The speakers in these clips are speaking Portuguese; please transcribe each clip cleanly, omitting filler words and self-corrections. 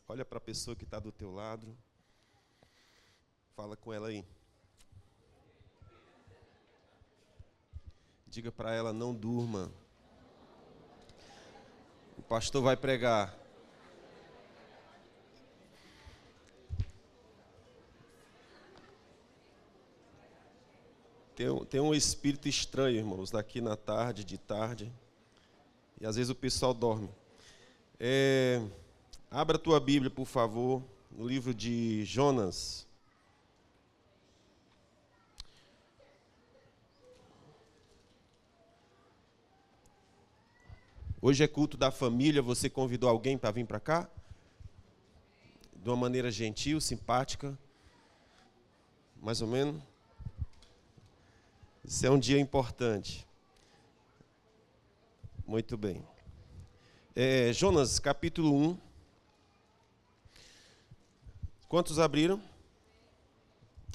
Olha para a pessoa que está do teu lado. Fala com ela aí. Diga para ela, não durma. O pastor vai pregar. Tem um espírito estranho, irmãos, daqui na tarde, de tarde. E às vezes o pessoal dorme. Abra a tua Bíblia, por favor, no livro de Jonas. Hoje é culto da família, você convidou alguém para vir para cá? De uma maneira gentil, simpática, mais ou menos. Isso é um dia importante. Muito bem. Jonas, capítulo 1. Quantos abriram?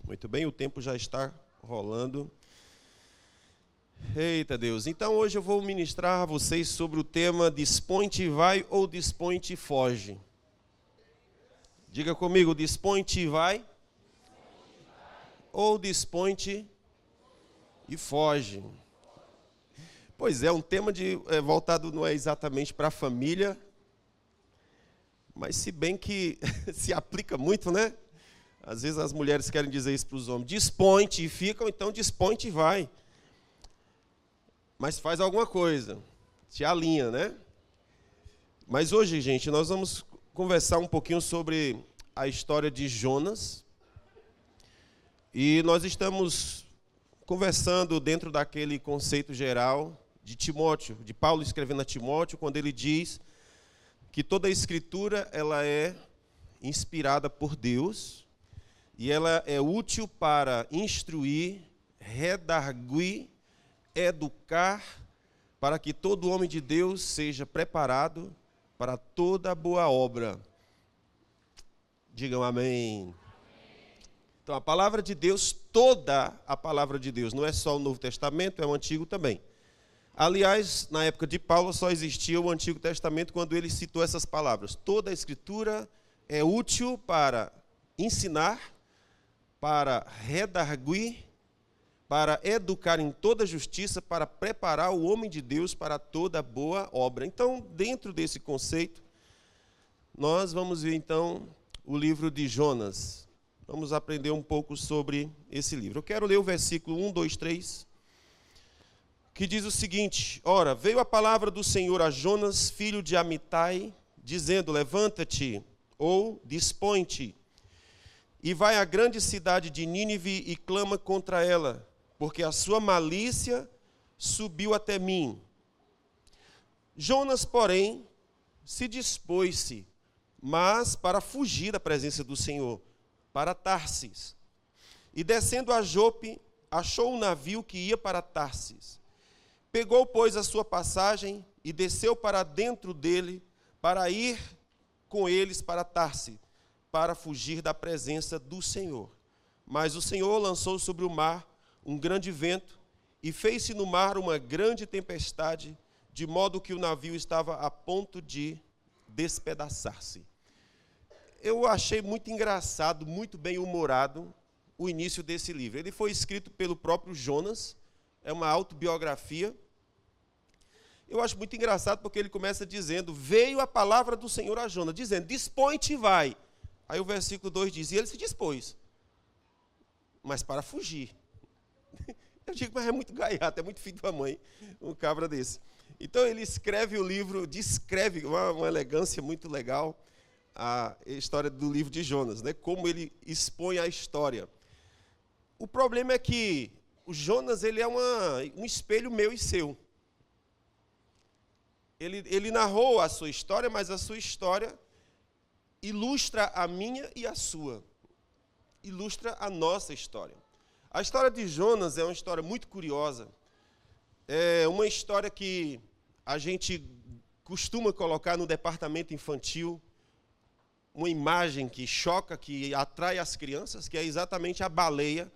Muito bem, o tempo já está rolando. Eita Deus, então hoje eu vou ministrar a vocês sobre o tema dispõe-te e vai ou dispõe-te e foge. Diga comigo, dispõe-te e vai ou dispõe-te e foge. Pois é, um tema voltado não é exatamente para a família, mas se bem que se aplica muito, né? Às vezes as mulheres querem dizer isso para os homens, dispõe-te e ficam, então dispõe-te e vai. Mas faz alguma coisa, te alinha, né? Mas hoje, gente, nós vamos conversar um pouquinho sobre a história de Jonas. E nós estamos conversando dentro daquele conceito geral de Timóteo, de Paulo escrevendo a Timóteo, quando ele diz que toda a Escritura ela é inspirada por Deus e ela é útil para instruir, redarguir, educar, para que todo homem de Deus seja preparado para toda boa obra. Digam amém. Então, a palavra de Deus, toda a palavra de Deus, não é só o Novo Testamento, é o Antigo também. Aliás, na época de Paulo, só existia o Antigo Testamento quando ele citou essas palavras. Toda a Escritura é útil para ensinar, para redarguir, para educar em toda justiça, para preparar o homem de Deus para toda boa obra. Então, dentro desse conceito, nós vamos ver, então, o livro de Jonas. Vamos aprender um pouco sobre esse livro. Eu quero ler o versículo 1, 2, 3, que diz o seguinte: Ora, veio a palavra do Senhor a Jonas, filho de Amitai, dizendo, levanta-te, ou dispõe-te, e vai à grande cidade de Nínive e clama contra ela, porque a sua malícia subiu até mim. Jonas, porém, se dispôs-se, mas para fugir da presença do Senhor, para Tarsis. E descendo a Jope, achou um navio que ia para Tarsis. Pegou, pois, a sua passagem e desceu para dentro dele, para ir com eles para Tarsis, para fugir da presença do Senhor. Mas o Senhor lançou sobre o mar um grande vento, e fez-se no mar uma grande tempestade, de modo que o navio estava a ponto de despedaçar-se. Eu achei muito engraçado, muito bem humorado, o início desse livro. Ele foi escrito pelo próprio Jonas, é uma autobiografia. Eu acho muito engraçado porque ele começa dizendo, veio a palavra do Senhor a Jonas, dizendo, dispõe-te e vai. Aí o versículo 2 diz, e ele se dispôs, mas para fugir. Eu digo, mas é muito gaiato, é muito filho da mãe, um cabra desse. Então ele escreve o livro, descreve uma elegância muito legal a história do livro de Jonas, né? Como ele expõe a história. O problema é que o Jonas ele é um espelho meu e seu. Ele narrou a sua história, mas a sua história ilustra a minha e a sua. Ilustra a nossa história. A história de Jonas é uma história muito curiosa. É uma história que a gente costuma colocar no departamento infantil, uma imagem que choca, que atrai as crianças, que é exatamente a baleia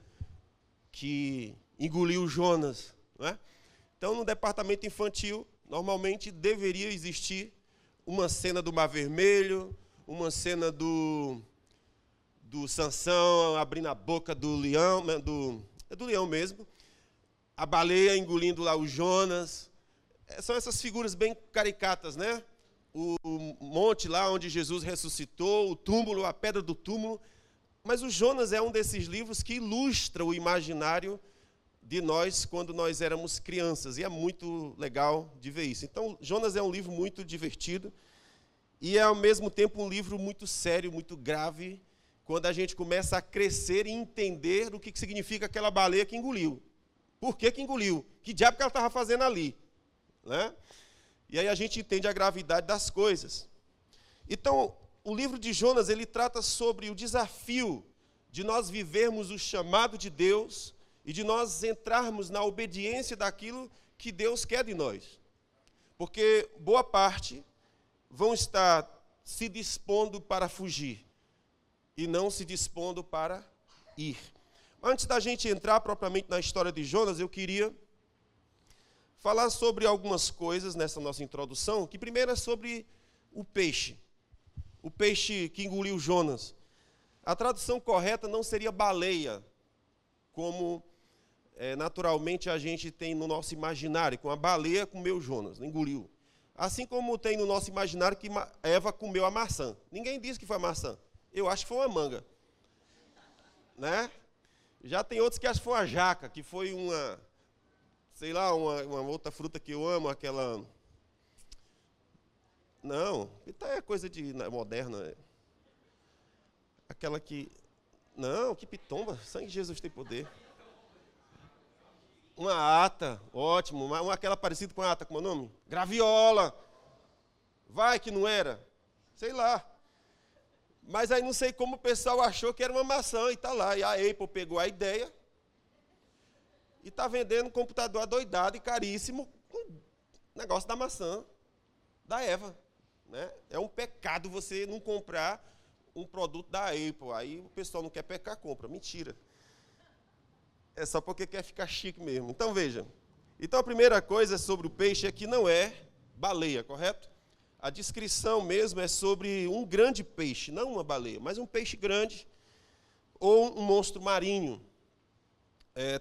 que engoliu Jonas, não é? Então, no departamento infantil, normalmente deveria existir uma cena do Mar Vermelho, uma cena do Sansão abrindo a boca do leão, é do leão mesmo, a baleia engolindo lá o Jonas. São essas figuras bem caricatas, né? O monte lá onde Jesus ressuscitou, o túmulo, a pedra do túmulo. Mas o Jonas é um desses livros que ilustra o imaginário de nós quando nós éramos crianças. E é muito legal de ver isso. Então, Jonas é um livro muito divertido e é, ao mesmo tempo, um livro muito sério, muito grave, quando a gente começa a crescer e entender o que significa aquela baleia que engoliu. Por que engoliu? Que diabo que ela estava fazendo ali? Né? E aí a gente entende a gravidade das coisas. Então, o livro de Jonas, ele trata sobre o desafio de nós vivermos o chamado de Deus e de nós entrarmos na obediência daquilo que Deus quer de nós. Porque boa parte vão estar se dispondo para fugir e não se dispondo para ir. Antes da gente entrar propriamente na história de Jonas, eu queria falar sobre algumas coisas nessa nossa introdução, que primeiro é sobre o peixe que engoliu Jonas. A tradução correta não seria baleia, como naturalmente a gente tem no nosso imaginário, com a baleia comeu Jonas, engoliu. Assim como tem no nosso imaginário que Eva comeu a maçã. Ninguém disse que foi a maçã. Eu acho que foi uma manga. Né? Já tem outros que acham que foi uma jaca, que foi uma, sei lá, uma outra fruta que eu amo, aquela... Não, isso é coisa de moderna. Aquela que... Não, que pitomba, sangue de Jesus tem poder. Uma ata, ótimo, aquela parecida com a ata, como é o nome? Graviola. Vai que não era. Sei lá. Mas aí não sei como o pessoal achou que era uma maçã e está lá. E a Apple pegou a ideia e está vendendo um computador adoidado e caríssimo com o negócio da maçã da Eva. Né? É um pecado você não comprar um produto da Apple. Aí o pessoal não quer pecar, compra. Mentira. É só porque quer ficar chique mesmo. Então, veja. Então, a primeira coisa sobre o peixe é que não é baleia, correto? A descrição mesmo é sobre um grande peixe, não uma baleia, mas um peixe grande ou um monstro marinho.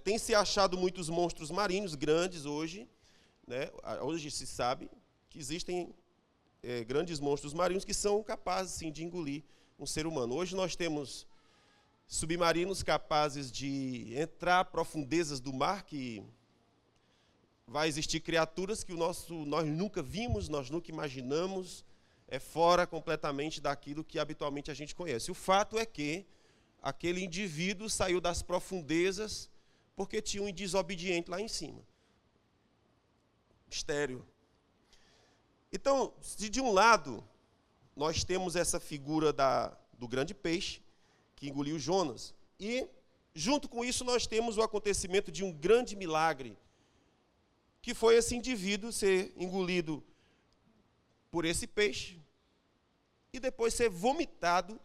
Tem se achado muitos monstros marinhos grandes hoje. Né? Hoje se sabe que existem grandes monstros marinhos que são capazes, sim, de engolir um ser humano. Hoje nós temos submarinos capazes de entrar profundezas do mar, que vai existir criaturas que nós nunca vimos, nós nunca imaginamos, é fora completamente daquilo que habitualmente a gente conhece. O fato é que aquele indivíduo saiu das profundezas porque tinha um desobediente lá em cima. Mistério. Então, se de um lado nós temos essa figura do grande peixe, que engoliu Jonas. E, junto com isso, nós temos o acontecimento de um grande milagre, que foi esse indivíduo ser engolido por esse peixe e depois ser vomitado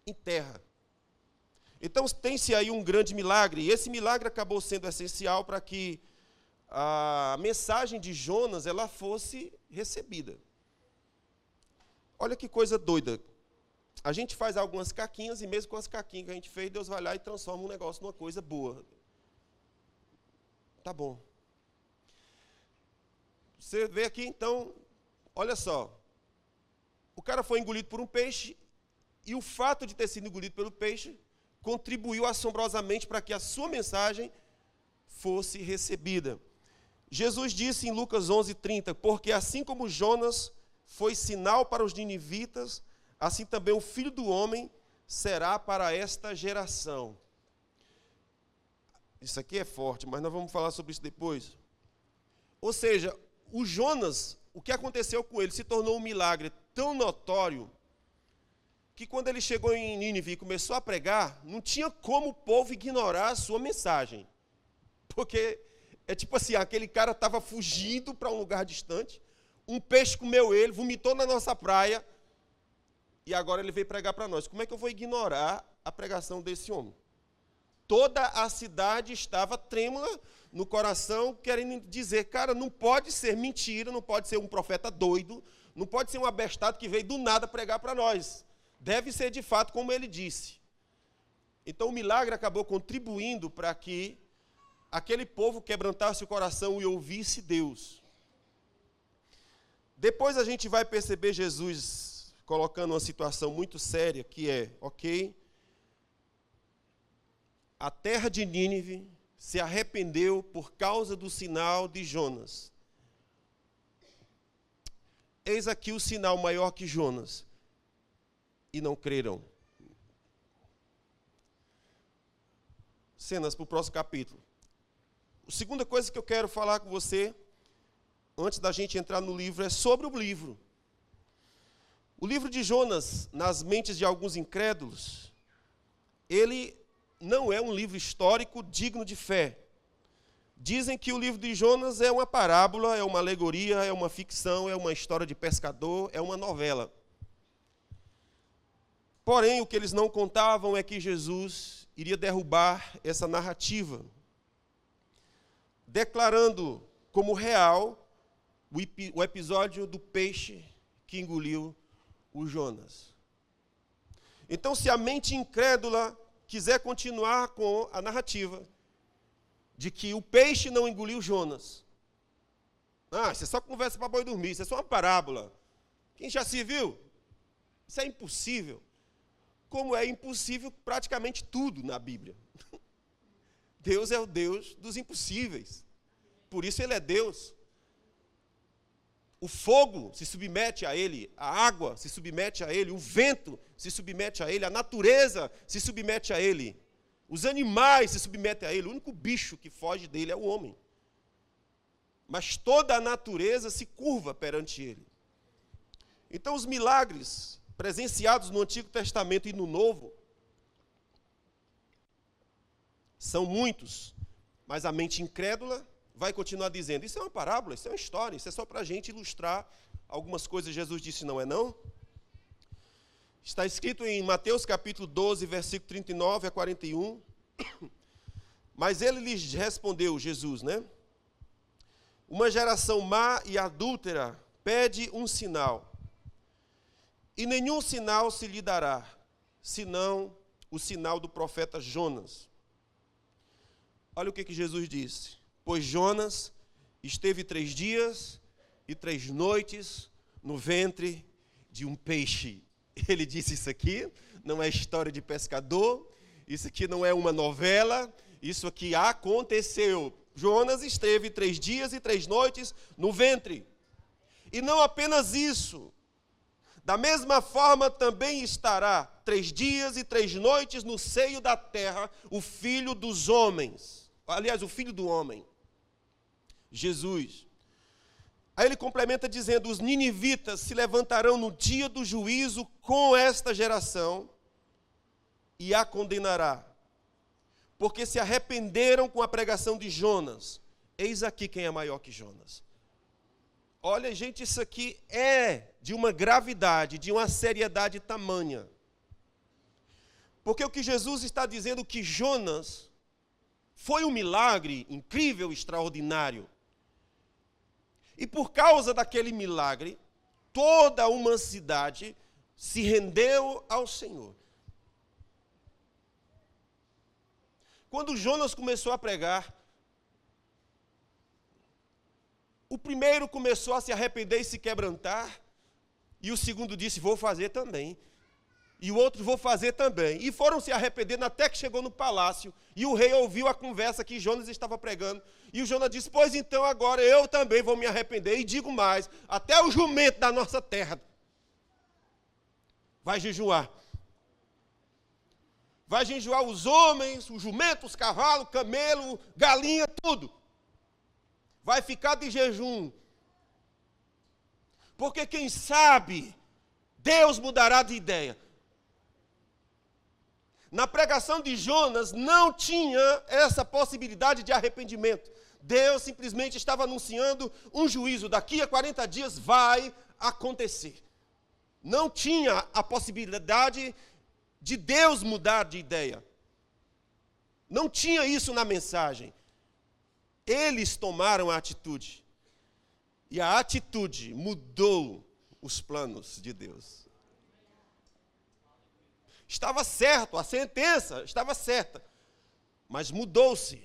em terra. Então, tem-se aí um grande milagre, e esse milagre acabou sendo essencial para que a mensagem de Jonas ela fosse recebida. Olha que coisa doida. A gente faz algumas caquinhas e mesmo com as caquinhas que a gente fez, Deus vai lá e transforma um negócio numa coisa boa. Tá bom. Você vê aqui, então, olha só. O cara foi engolido por um peixe e o fato de ter sido engolido pelo peixe contribuiu assombrosamente para que a sua mensagem fosse recebida. Jesus disse em Lucas 11:30, porque assim como Jonas foi sinal para os ninivitas, assim também o Filho do Homem será para esta geração. Isso aqui é forte, mas nós vamos falar sobre isso depois. Ou seja, o Jonas, o que aconteceu com ele, se tornou um milagre tão notório, que quando ele chegou em Nínive e começou a pregar, não tinha como o povo ignorar a sua mensagem. Porque é tipo assim, aquele cara estava fugindo para um lugar distante, um peixe comeu ele, vomitou na nossa praia, e agora ele veio pregar para nós. Como é que eu vou ignorar a pregação desse homem? Toda a cidade estava trêmula no coração, querendo dizer, cara, não pode ser mentira, não pode ser um profeta doido, Não pode ser um abestado que veio do nada pregar para nós. Deve ser de fato como ele disse. Então o milagre acabou contribuindo para que aquele povo quebrantasse o coração e ouvisse Deus. Depois a gente vai perceber Jesus colocando uma situação muito séria, que é, ok, a terra de Nínive se arrependeu por causa do sinal de Jonas. Eis aqui o sinal maior que Jonas, e não creram. Cenas para o próximo capítulo. A segunda coisa que eu quero falar com você, antes da gente entrar no livro, é sobre o livro. O livro de Jonas, nas mentes de alguns incrédulos, ele não é um livro histórico digno de fé. Dizem que o livro de Jonas é uma parábola, é uma alegoria, é uma ficção, é uma história de pescador, é uma novela. Porém, o que eles não contavam é que Jesus iria derrubar essa narrativa, declarando como real o episódio do peixe que engoliu o Jonas. Então, se a mente incrédula quiser continuar com a narrativa de que o peixe não engoliu Jonas, isso é só conversa para boi dormir, isso é só uma parábola. Quem já se viu? Isso é impossível. Como é impossível praticamente tudo na Bíblia. Deus é o Deus dos impossíveis. Por isso ele é Deus. O fogo se submete a ele, a água se submete a ele, o vento se submete a ele, a natureza se submete a ele, os animais se submetem a ele, o único bicho que foge dele é o homem. Mas toda a natureza se curva perante ele. Então os milagres presenciados no Antigo Testamento e no Novo são muitos, mas a mente incrédula vai continuar dizendo, isso é uma parábola, isso é uma história, isso é só para a gente ilustrar algumas coisas. Jesus disse, não é não? Está escrito em Mateus capítulo 12, versículo 39 a 41. Mas ele lhes respondeu, Jesus, né? Uma geração má e adúltera pede um sinal, e nenhum sinal se lhe dará, senão o sinal do profeta Jonas. Olha o que Jesus disse. Pois Jonas esteve 3 dias e 3 noites no ventre de um peixe. Ele disse isso aqui, não é história de pescador, isso aqui não é uma novela, isso aqui aconteceu. Jonas esteve 3 dias e 3 noites no ventre. E não apenas isso, da mesma forma também estará 3 dias e 3 noites no seio da terra o filho dos homens. Aliás, o filho do homem. Jesus. Aí ele complementa dizendo, os ninivitas se levantarão no dia do juízo com esta geração e a condenará, porque se arrependeram com a pregação de Jonas. Eis aqui quem é maior que Jonas. Olha, gente, isso aqui é de uma gravidade, de uma seriedade tamanha. Porque o que Jesus está dizendo que Jonas foi um milagre incrível, extraordinário. E por causa daquele milagre, toda uma cidade se rendeu ao Senhor. Quando Jonas começou a pregar, o primeiro começou a se arrepender e se quebrantar, e o segundo disse, vou fazer também. E o outro, vou fazer também. E foram se arrependendo até que chegou no palácio, e o rei ouviu a conversa que Jonas estava pregando, e o Jonas disse, pois então agora eu também vou me arrepender, e digo mais, até o jumento da nossa terra vai jejuar. Vai jejuar os homens, os jumentos, os cavalos, camelo, galinha, tudo. Vai ficar de jejum. Porque quem sabe, Deus mudará de ideia. Na pregação de Jonas não tinha essa possibilidade de arrependimento. Deus simplesmente estava anunciando um juízo. Daqui a 40 dias vai acontecer. Não tinha a possibilidade de Deus mudar de ideia. Não tinha isso na mensagem. Eles tomaram a atitude. E a atitude mudou os planos de Deus. Estava certo, a sentença estava certa, mas mudou-se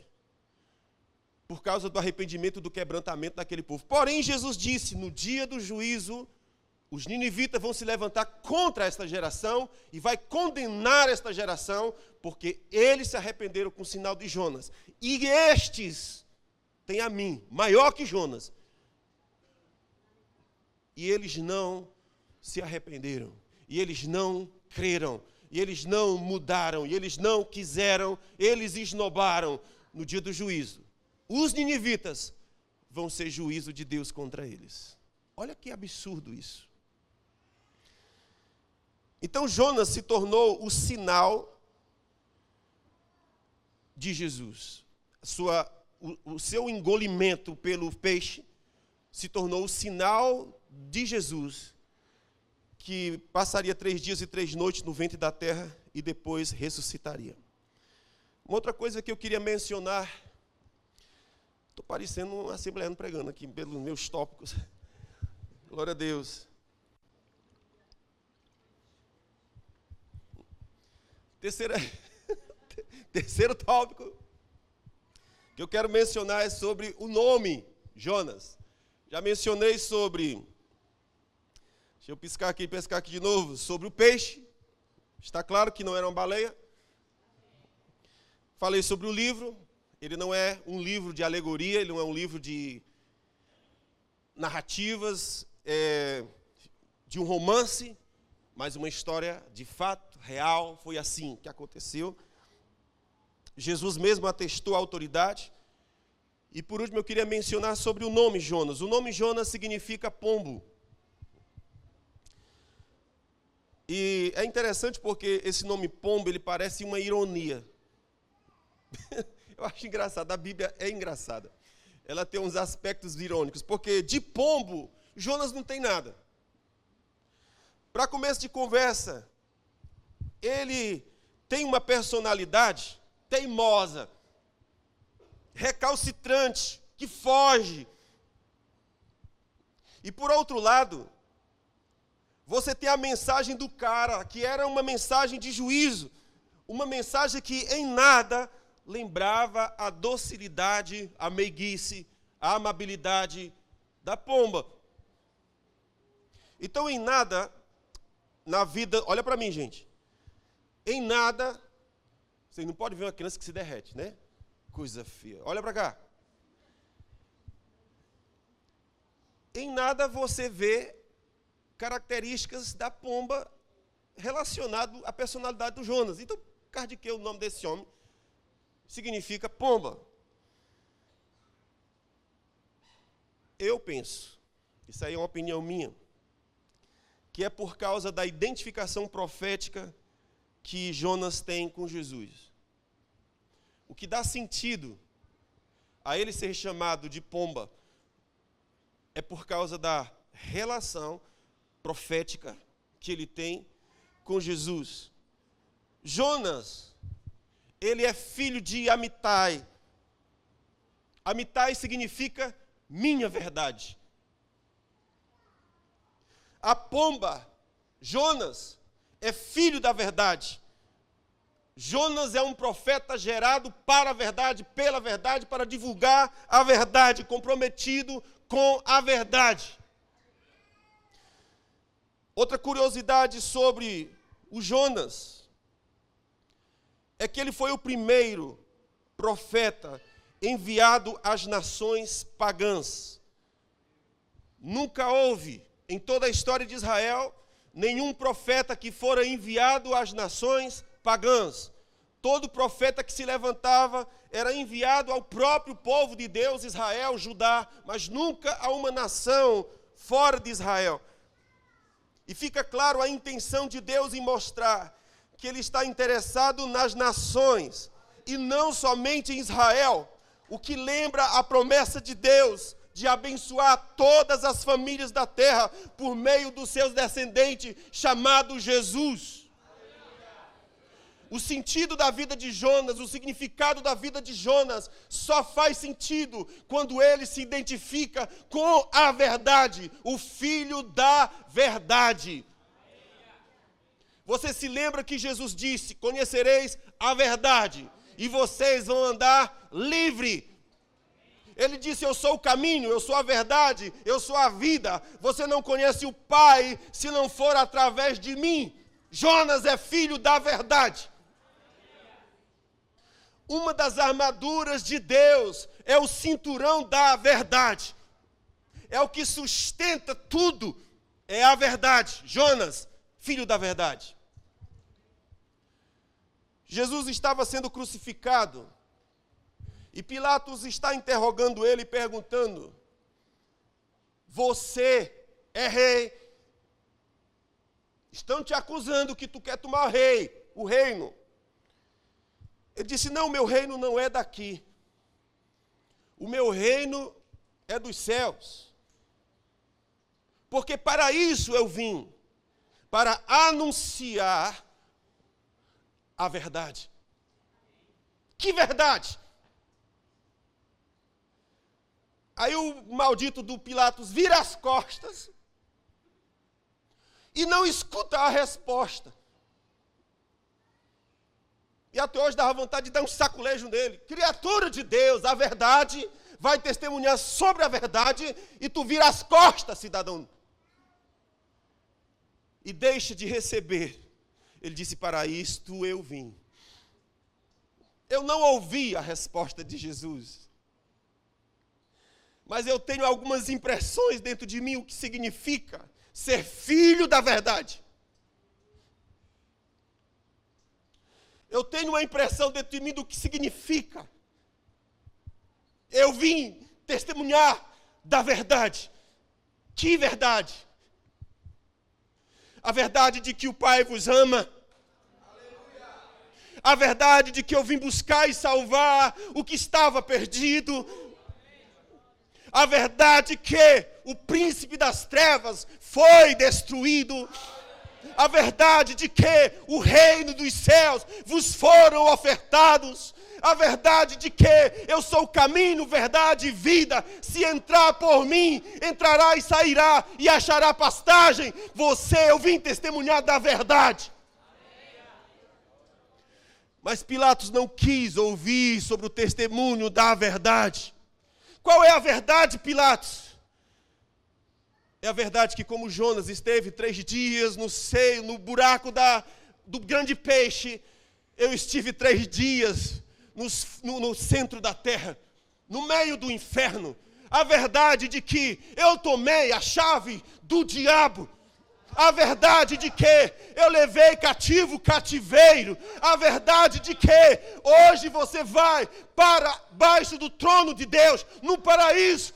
por causa do arrependimento e do quebrantamento daquele povo. Porém, Jesus disse, no dia do juízo, os ninivitas vão se levantar contra esta geração e vai condenar esta geração, porque eles se arrependeram com o sinal de Jonas. E estes têm a mim, maior que Jonas. E eles não se arrependeram, e eles não creram, e eles não mudaram, e eles não quiseram, eles esnobaram no dia do juízo. Os ninivitas vão ser juízo de Deus contra eles. Olha que absurdo isso. Então Jonas se tornou o sinal de Jesus. O seu engolimento pelo peixe se tornou o sinal de Jesus, que passaria 3 dias e 3 noites no ventre da terra e depois ressuscitaria. Uma outra coisa que eu queria mencionar, estou parecendo um assembleano pregando aqui pelos meus tópicos. Glória a Deus. Terceiro tópico que eu quero mencionar é sobre o nome Jonas. Já mencionei sobre, deixa eu pescar aqui de novo, sobre o peixe. Está claro que não era uma baleia. Falei sobre o livro. Ele não é um livro de alegoria, ele não é um livro de narrativas, de um romance, mas uma história de fato, real, foi assim que aconteceu. Jesus mesmo atestou a autoridade. E por último eu queria mencionar sobre o nome Jonas. O nome Jonas significa pombo. E é interessante porque esse nome pombo, ele parece uma ironia. Eu acho engraçado, a Bíblia é engraçada. Ela tem uns aspectos irônicos, porque de pombo, Jonas não tem nada. Para começo de conversa, ele tem uma personalidade teimosa, recalcitrante, que foge. E por outro lado, você tem a mensagem do cara, que era uma mensagem de juízo, uma mensagem que em nada lembrava a docilidade, a meiguice, a amabilidade da pomba. Então, em nada, na vida, olha para mim, gente, em nada, vocês não podem ver uma criança que se derrete, né? Coisa feia. Olha para cá. Em nada você vê características da pomba relacionado à personalidade do Jonas. Então, por causa de que o nome desse homem significa pomba? Eu penso, isso aí é uma opinião minha, que é por causa da identificação profética que Jonas tem com Jesus. O que dá sentido a ele ser chamado de pomba é por causa da relação profética que ele tem com Jesus. Jonas, ele é filho de Amitai. Amitai significa minha verdade. A pomba, Jonas, é filho da verdade. Jonas é um profeta gerado para a verdade, pela verdade, para divulgar a verdade, comprometido com a verdade. Outra curiosidade sobre o Jonas é que ele foi o primeiro profeta enviado às nações pagãs. Nunca houve, em toda a história de Israel, nenhum profeta que fora enviado às nações pagãs. Todo profeta que se levantava era enviado ao próprio povo de Deus, Israel, Judá, mas nunca a uma nação fora de Israel. E fica claro a intenção de Deus em mostrar que Ele está interessado nas nações e não somente em Israel, o que lembra a promessa de Deus de abençoar todas as famílias da terra por meio dos seus descendentes, chamado Jesus. O sentido da vida de Jonas, o significado da vida de Jonas, só faz sentido quando ele se identifica com a verdade, o filho da verdade. Você se lembra que Jesus disse: conhecereis a verdade e vocês vão andar livre. Ele disse: eu sou o caminho, eu sou a verdade, eu sou a vida. Você não conhece o Pai se não for através de mim. Jonas é filho da verdade. Uma das armaduras de Deus é o cinturão da verdade. É o que sustenta tudo. É a verdade. Jonas, filho da verdade. Jesus estava sendo crucificado. E Pilatos está interrogando ele, perguntando: você é rei? Estão te acusando que tu quer tomar o reino. Ele disse: não, meu reino não é daqui. O meu reino é dos céus. Porque para isso eu vim, para anunciar a verdade. Que verdade? Aí o maldito do Pilatos vira as costas e não escuta a resposta. E até hoje dava vontade de dar um saculejo nele. Criatura de Deus, a verdade vai testemunhar sobre a verdade e tu vira as costas, cidadão. E deixa de receber. Ele disse: para isto eu vim. Eu não ouvi a resposta de Jesus. Mas eu tenho algumas impressões dentro de mim o que significa ser filho da verdade. Eu tenho uma impressão dentro de mim do que significa. Eu vim testemunhar da verdade. Que verdade? A verdade de que o Pai vos ama. A verdade de que eu vim buscar e salvar o que estava perdido. A verdade que o príncipe das trevas foi destruído. A verdade de que o reino dos céus vos foram ofertados. A verdade de que eu sou o caminho, verdade e vida. Se entrar por mim, entrará e sairá e achará pastagem. Eu vim testemunhar da verdade. Mas Pilatos não quis ouvir sobre o testemunho da verdade. Qual é a verdade, Pilatos? É a verdade que, como Jonas esteve 3 dias no buraco do grande peixe, eu estive 3 dias no centro da terra, no meio do inferno. A verdade de que eu tomei a chave do diabo. A verdade de que eu levei cativo o cativeiro. A verdade de que hoje você vai para baixo do trono de Deus, no paraíso.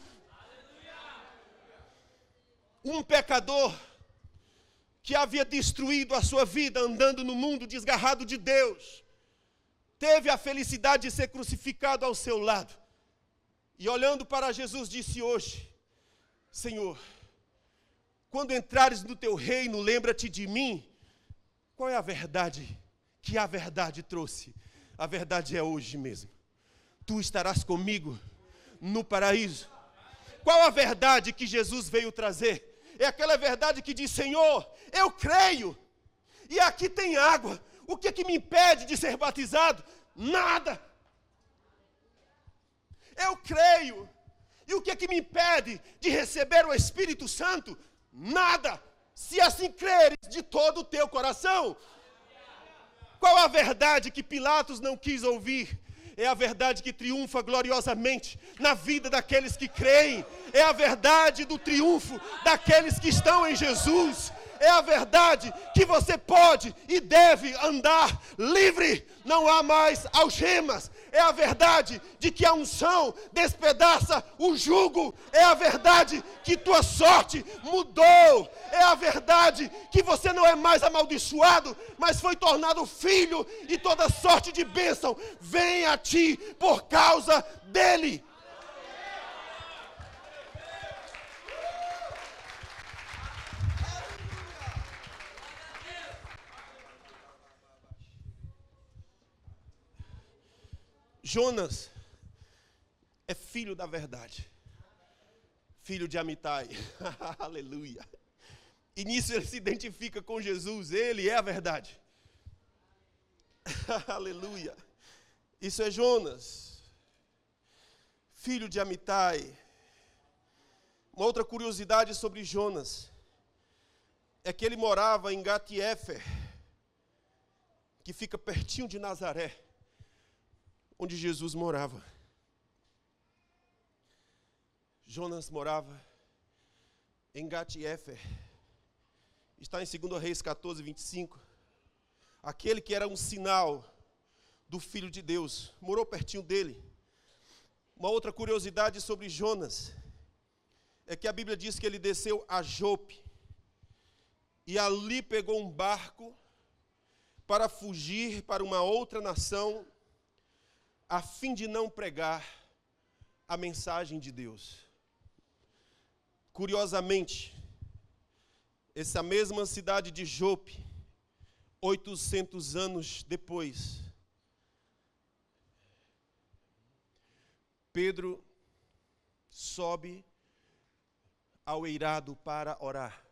Um pecador que havia destruído a sua vida andando no mundo desgarrado de Deus, teve a felicidade de ser crucificado ao seu lado. E olhando para Jesus disse hoje: Senhor, quando entrares no teu reino, lembra-te de mim. Qual é a verdade que a verdade trouxe? A verdade é hoje mesmo. Tu estarás comigo no paraíso. Qual a verdade que Jesus veio trazer? É aquela verdade que diz: Senhor, eu creio, e aqui tem água. O que é que me impede de ser batizado? Nada. Eu creio. E o que é que me impede de receber o Espírito Santo? Nada. Se assim creres de todo o teu coração. Qual a verdade que Pilatos não quis ouvir? É a verdade que triunfa gloriosamente na vida daqueles que creem. É a verdade do triunfo daqueles que estão em Jesus. É a verdade que você pode e deve andar livre. Não há mais algemas. É a verdade de que a unção despedaça o jugo. É a verdade que tua sorte mudou. É a verdade que você não é mais amaldiçoado, mas foi tornado filho, e toda sorte de bênção vem a ti por causa dele. Jonas é filho da verdade. Filho de Amitai. Aleluia. E nisso ele se identifica com Jesus. Ele é a verdade. Aleluia. Isso é Jonas. Filho de Amitai. Uma outra curiosidade sobre Jonas é que ele morava em Gat-Hefer, que fica pertinho de Nazaré, onde Jesus morava. Jonas morava em Gat-Hefer. Está em 2 Reis 14, 25. Aquele que era um sinal do Filho de Deus morou pertinho dele. Uma outra curiosidade sobre Jonas é que a Bíblia diz que ele desceu a Jope e ali pegou um barco para fugir para uma outra nação, a fim de não pregar a mensagem de Deus. Curiosamente, essa mesma cidade de Jope, 800 anos depois, Pedro sobe ao eirado para orar.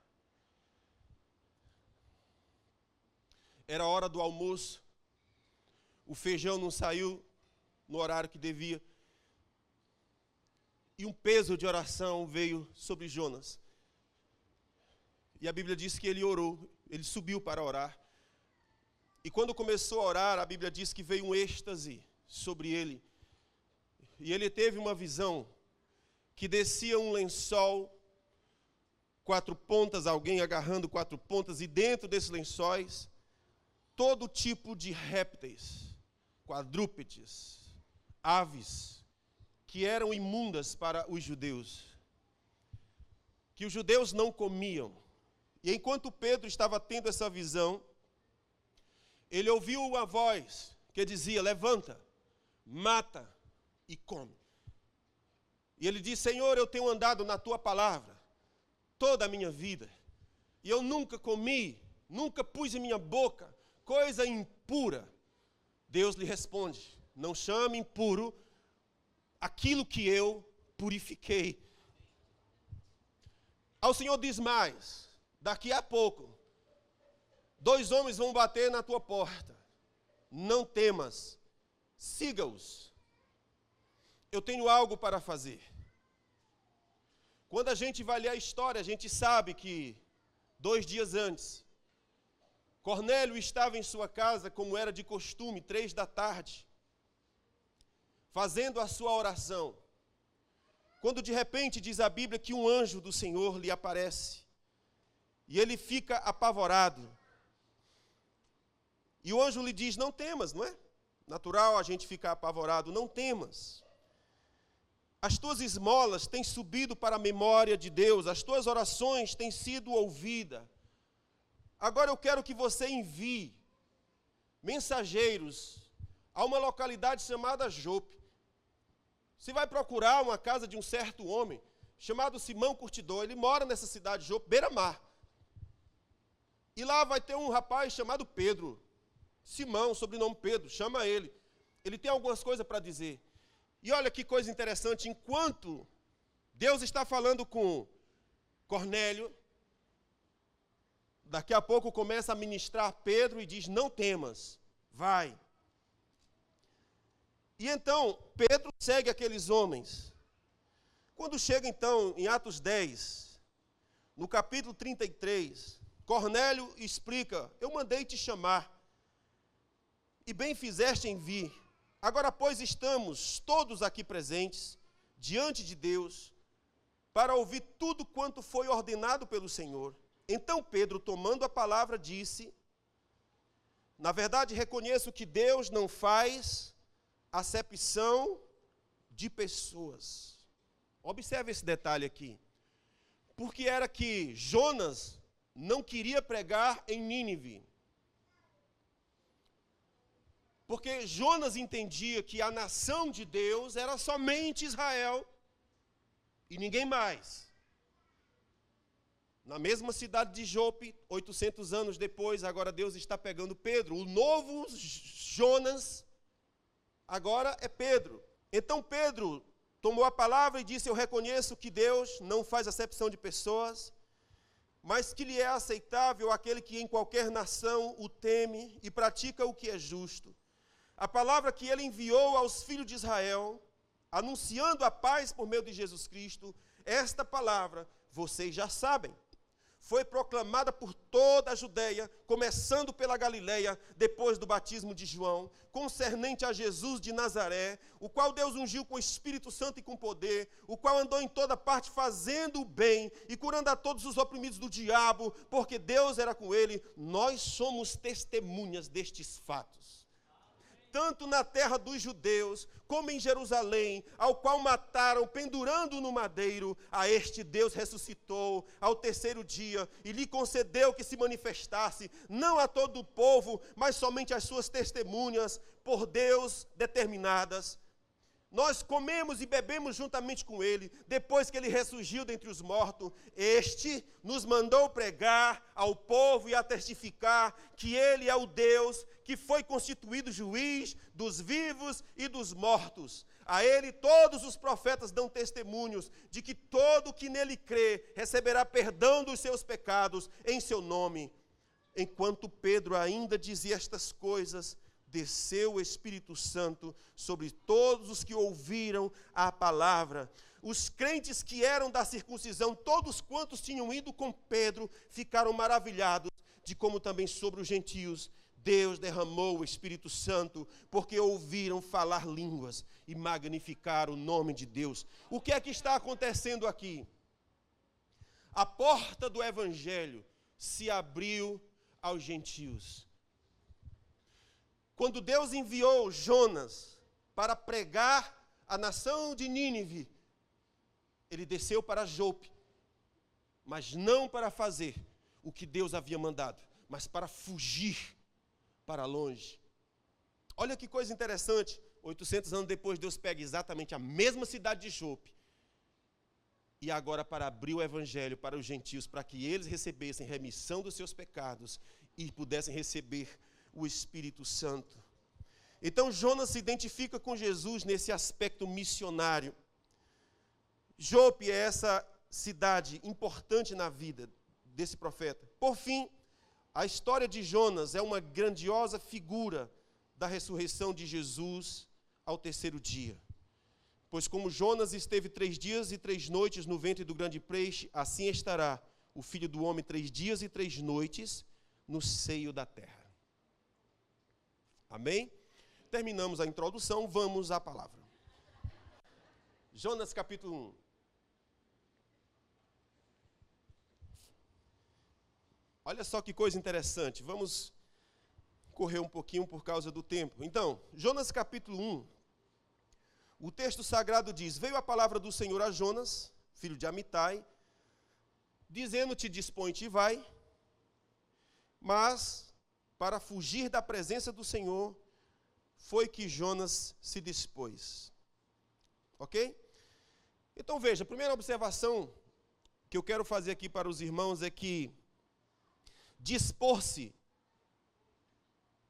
Era hora do almoço, o feijão não saiu no horário que devia, e um peso de oração veio sobre Jonas. E a Bíblia diz que ele orou, ele subiu para orar. E quando começou a orar, a Bíblia diz que veio um êxtase sobre ele. E ele teve uma visão que descia um lençol, 4 pontas, alguém agarrando 4 pontas, e dentro desses lençóis, todo tipo de répteis, quadrúpedes, aves, que eram imundas para os judeus, que os judeus não comiam. E enquanto Pedro estava tendo essa visão, ele ouviu uma voz que dizia: levanta, mata e come. E ele disse: Senhor, eu tenho andado na tua palavra toda a minha vida, e eu nunca comi, nunca pus em minha boca coisa impura. Deus lhe responde: não chame impuro aquilo que eu purifiquei. Ao Senhor diz mais: daqui a pouco, 2 homens vão bater na tua porta. Não temas, siga-os. Eu tenho algo para fazer. Quando a gente vai ler a história, a gente sabe que 2 dias antes, Cornélio estava em sua casa, como era de costume, 3 da tarde, fazendo a sua oração. Quando de repente diz a Bíblia que um anjo do Senhor lhe aparece. E ele fica apavorado. E o anjo lhe diz: não temas, não é? Natural a gente ficar apavorado, não temas. As tuas esmolas têm subido para a memória de Deus, as tuas orações têm sido ouvidas. Agora eu quero que você envie mensageiros a uma localidade chamada Jope. Você vai procurar uma casa de um certo homem, chamado Simão Curtidor. Ele mora nessa cidade de Jope, beira-mar. E lá vai ter um rapaz chamado Pedro. Simão, sobrenome Pedro, chama ele. Ele tem algumas coisas para dizer. E olha que coisa interessante, enquanto Deus está falando com Cornélio, daqui a pouco começa a ministrar Pedro e diz: não temas, vai. E então, Pedro segue aqueles homens. Quando chega então em Atos 10, no capítulo 33, Cornélio explica: eu mandei te chamar, e bem fizeste em vir. Agora, pois, estamos todos aqui presentes, diante de Deus, para ouvir tudo quanto foi ordenado pelo Senhor. Então Pedro, tomando a palavra, disse: na verdade, reconheço que Deus não faz acepção de pessoas. Observe esse detalhe aqui. Porque era que Jonas não queria pregar em Nínive. Porque Jonas entendia que a nação de Deus era somente Israel e ninguém mais. Na mesma cidade de Jope, 800 anos depois, agora Deus está pegando Pedro, o novo Jonas, agora é Pedro. Então Pedro tomou a palavra e disse: eu reconheço que Deus não faz acepção de pessoas, mas que lhe é aceitável aquele que em qualquer nação o teme e pratica o que é justo. A palavra que ele enviou aos filhos de Israel, anunciando a paz por meio de Jesus Cristo, esta palavra, vocês já sabem, foi proclamada por toda a Judeia, começando pela Galileia, depois do batismo de João, concernente a Jesus de Nazaré, o qual Deus ungiu com o Espírito Santo e com poder, o qual andou em toda parte fazendo o bem e curando a todos os oprimidos do diabo, porque Deus era com ele. Nós somos testemunhas destes fatos. Tanto na terra dos judeus, como em Jerusalém, ao qual mataram, pendurando no madeiro, a este Deus ressuscitou ao terceiro dia, e lhe concedeu que se manifestasse, não a todo o povo, mas somente às suas testemunhas, por Deus determinadas. Nós comemos e bebemos juntamente com ele, depois que ele ressurgiu dentre os mortos. Este nos mandou pregar ao povo e a testificar que ele é o Deus que foi constituído juiz dos vivos e dos mortos. A ele todos os profetas dão testemunhos de que todo que nele crê receberá perdão dos seus pecados em seu nome. Enquanto Pedro ainda dizia estas coisas, desceu o Espírito Santo sobre todos os que ouviram a palavra. Os crentes que eram da circuncisão, todos quantos tinham ido com Pedro, ficaram maravilhados de como também sobre os gentios Deus derramou o Espírito Santo, porque ouviram falar línguas e magnificaram o nome de Deus. O que é que está acontecendo aqui? A porta do Evangelho se abriu aos gentios. Quando Deus enviou Jonas para pregar a nação de Nínive, ele desceu para Jope, mas não para fazer o que Deus havia mandado, mas para fugir para longe. Olha que coisa interessante, 800 anos depois Deus pega exatamente a mesma cidade de Jope, e agora para abrir o evangelho para os gentios, para que eles recebessem remissão dos seus pecados e pudessem receber o Espírito Santo. Então Jonas se identifica com Jesus nesse aspecto missionário. Jope é essa cidade importante na vida desse profeta. Por fim, a história de Jonas é uma grandiosa figura da ressurreição de Jesus ao terceiro dia. Pois como Jonas esteve 3 dias e 3 noites no ventre do grande peixe, assim estará o Filho do Homem 3 dias e 3 noites no seio da terra. Amém? Terminamos a introdução, vamos à palavra. Jonas capítulo 1. Olha só que coisa interessante, vamos correr um pouquinho por causa do tempo. Então, Jonas capítulo 1, o texto sagrado diz: veio a palavra do Senhor a Jonas, filho de Amitai, dizendo-te, dispõe-te e vai, mas para fugir da presença do Senhor, foi que Jonas se dispôs. Ok? Então veja, a primeira observação que eu quero fazer aqui para os irmãos é que dispor-se,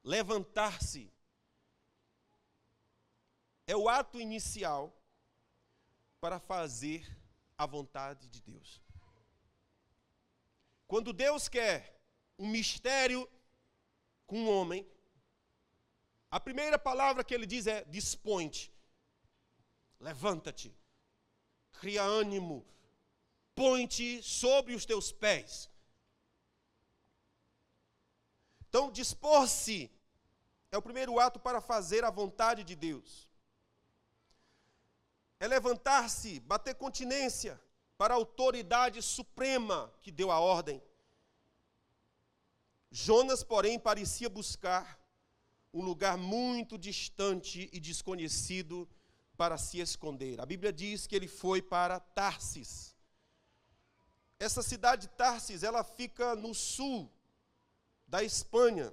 levantar-se, é o ato inicial para fazer a vontade de Deus. Quando Deus quer um mistério com um homem, a primeira palavra que ele diz é: dispõe-te, levanta-te, cria ânimo, põe-te sobre os teus pés. Então, dispor-se é o primeiro ato para fazer a vontade de Deus. É levantar-se, bater continência para a autoridade suprema que deu a ordem. Jonas, porém, parecia buscar um lugar muito distante e desconhecido para se esconder. A Bíblia diz que ele foi para Tarsis. Essa cidade de Tarsis, ela fica no sul da Espanha,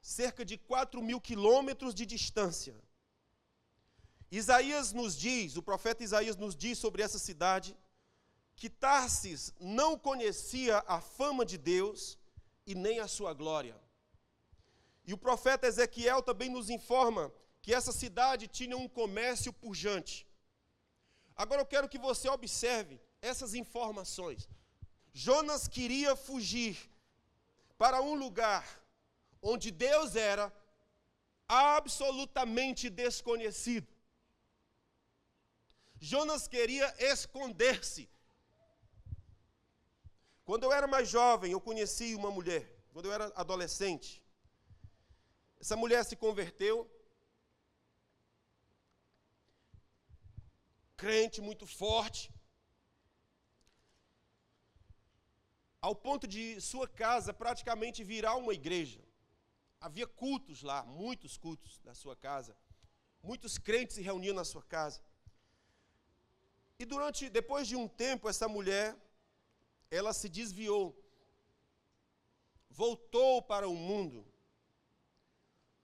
cerca de 4.000 quilômetros de distância. Isaías nos diz, o profeta Isaías nos diz sobre essa cidade, que Tarsis não conhecia a fama de Deus e nem a sua glória. E o profeta Ezequiel também nos informa que essa cidade tinha um comércio pujante. Agora eu quero que você observe essas informações. Jonas queria fugir para um lugar onde Deus era absolutamente desconhecido. Jonas queria esconder-se. Quando eu era mais jovem, eu conheci uma mulher, quando eu era adolescente. Essa mulher se converteu, crente muito forte, ao ponto de sua casa praticamente virar uma igreja. Havia cultos lá, muitos cultos na sua casa. Muitos crentes se reuniam na sua casa. E depois de um tempo, essa mulher, ela se desviou. Voltou para o mundo.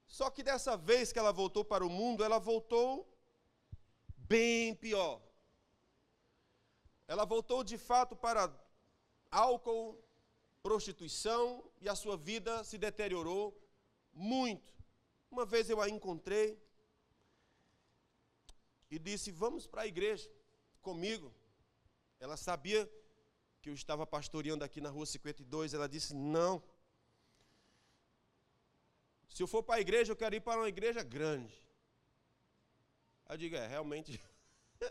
Só que dessa vez que ela voltou para o mundo, ela voltou bem pior. Ela voltou de fato para álcool, prostituição, e a sua vida se deteriorou muito. Uma vez eu a encontrei e disse: vamos para a igreja comigo. Ela sabia que eu estava pastoreando aqui na rua 52, ela disse: não. Se eu for para a igreja, eu quero ir para uma igreja grande. Eu digo: realmente,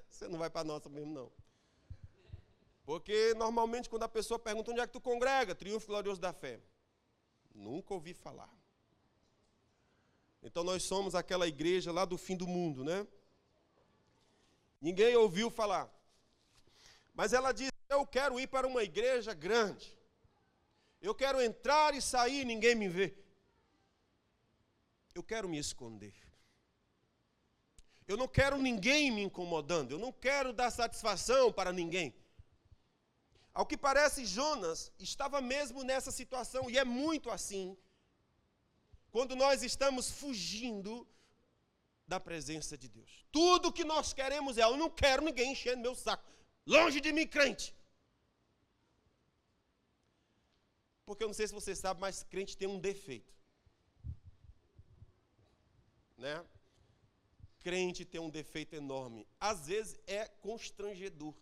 você não vai para a nossa mesmo, não. Porque, normalmente, quando a pessoa pergunta onde é que tu congrega, Triunfo Glorioso da Fé. Nunca ouvi falar. Então, nós somos aquela igreja lá do fim do mundo, né? Ninguém ouviu falar. Mas ela disse: eu quero ir para uma igreja grande. Eu quero entrar e sair e ninguém me vê. Eu quero me esconder. Eu não quero ninguém me incomodando. Eu não quero dar satisfação para ninguém. Ao que parece, Jonas estava mesmo nessa situação, e é muito assim, quando nós estamos fugindo da presença de Deus. Tudo que nós queremos eu não quero ninguém enchendo meu saco. Longe de mim, crente. Porque eu não sei se você sabe, mas crente tem um defeito. Né? Crente tem um defeito enorme. Às vezes é constrangedor.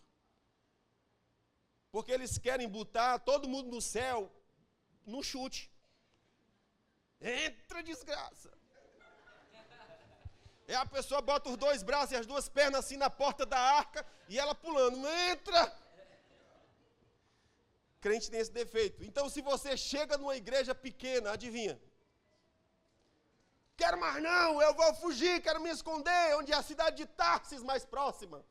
Porque eles querem botar todo mundo no céu no chute. Entra, desgraça. É, a pessoa bota os dois braços e as duas pernas assim na porta da arca e ela pulando. Entra! Crente tem esse defeito. Então, se você chega numa igreja pequena, adivinha? Quero mais não, eu vou fugir, quero me esconder, onde é a cidade de Tarsis mais próxima.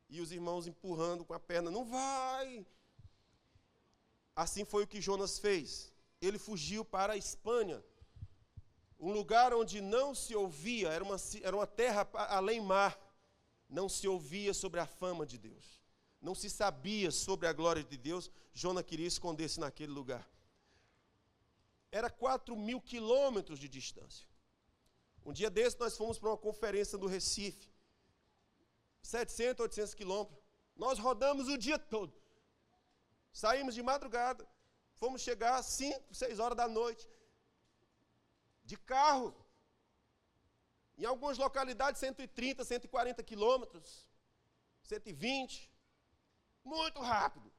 E os irmãos empurrando com a perna, não vai. Assim foi o que Jonas fez. Ele fugiu para a Espanha, um lugar onde não se ouvia, era uma terra além mar, não se ouvia sobre a fama de Deus, não se sabia sobre a glória de Deus. Jonas queria esconder-se naquele lugar. Era 4.000 quilômetros de distância. Um dia desse nós fomos para uma conferência do Recife, 700, 800 quilômetros. Nós rodamos o dia todo. Saímos de madrugada, fomos chegar às 5, 6 horas da noite, de carro. Em algumas localidades, 130, 140 quilômetros, 120, muito rápido.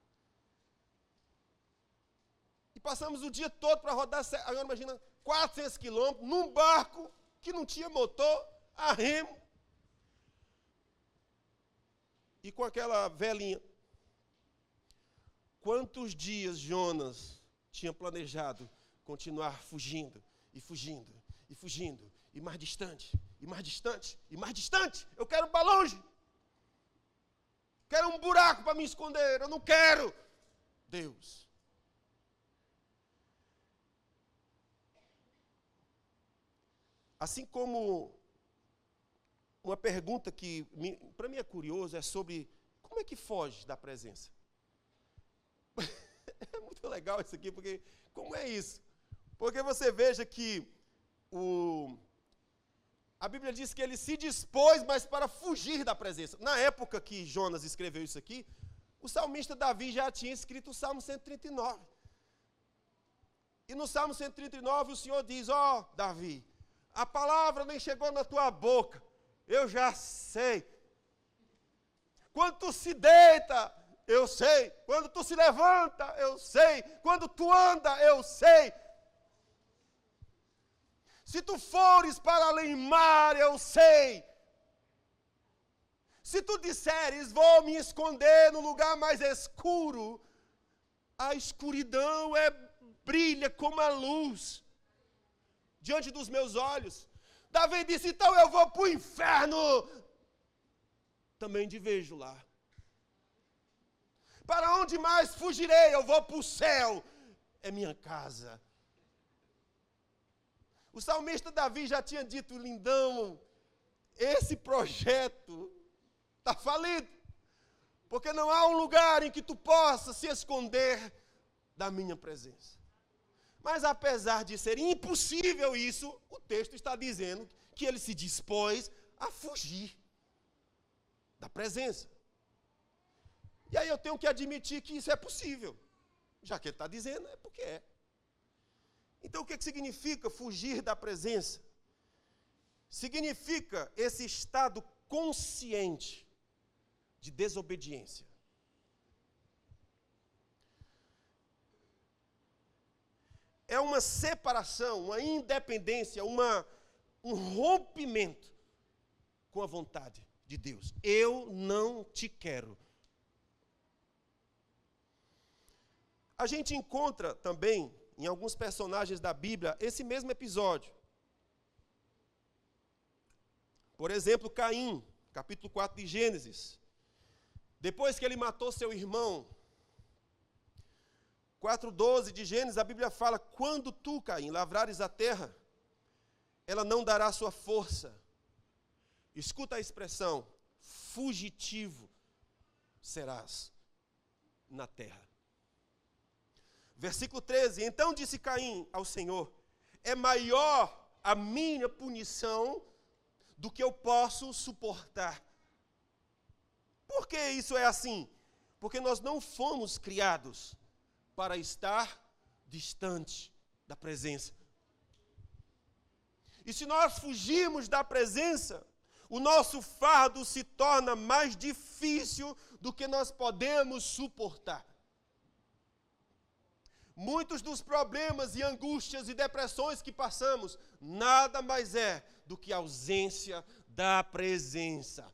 E passamos o dia todo para rodar, agora imagina, 400 quilômetros, num barco que não tinha motor, a remo, e com aquela velinha. Quantos dias Jonas tinha planejado continuar fugindo, e fugindo, e fugindo, e mais distante, e mais distante, e mais distante. Eu quero para longe. Quero um buraco para me esconder, eu não quero Deus. Assim como uma pergunta que para mim é curiosa é sobre como é que foge da presença. É muito legal isso aqui, porque como é isso? Porque você veja que a Bíblia diz que ele se dispôs, mas para fugir da presença. Na época que Jonas escreveu isso aqui, o salmista Davi já tinha escrito o Salmo 139. E no Salmo 139 o Senhor diz: ó, Davi, A palavra nem chegou na tua boca. Eu já sei. Quando tu se deita, eu sei. Quando tu se levanta, eu sei. Quando tu anda, eu sei. Se tu fores para além mar, eu sei. Se tu disseres, vou me esconder no lugar mais escuro, a escuridão brilha como a luz diante dos meus olhos. Davi disse, então eu vou para o inferno. Também te vejo lá. Para onde mais fugirei? Eu vou para o céu. É minha casa. O salmista Davi já tinha dito, lindão, esse projeto está falido. Porque não há um lugar em que tu possa se esconder da minha presença. Mas apesar de ser impossível isso, o texto está dizendo que ele se dispôs a fugir da presença. E aí eu tenho que admitir que isso é possível. Já que ele está dizendo, é porque é. Então o que significa fugir da presença? Significa esse estado consciente de desobediência. É uma separação, uma independência, um rompimento com a vontade de Deus. Eu não te quero. A gente encontra também, em alguns personagens da Bíblia, esse mesmo episódio. Por exemplo, Caim, capítulo 4 de Gênesis. Depois que ele matou seu irmão, 4:12 de Gênesis, a Bíblia fala, quando tu, Caim, lavrares a terra, ela não dará sua força. Escuta a expressão, fugitivo serás na terra. Versículo 13, então disse Caim ao Senhor, é maior a minha punição do que eu posso suportar. Por que isso é assim? Porque nós não fomos criados para estar distante da presença. E se nós fugirmos da presença, o nosso fardo se torna mais difícil do que nós podemos suportar. Muitos dos problemas e angústias e depressões que passamos, nada mais é do que a ausência da presença.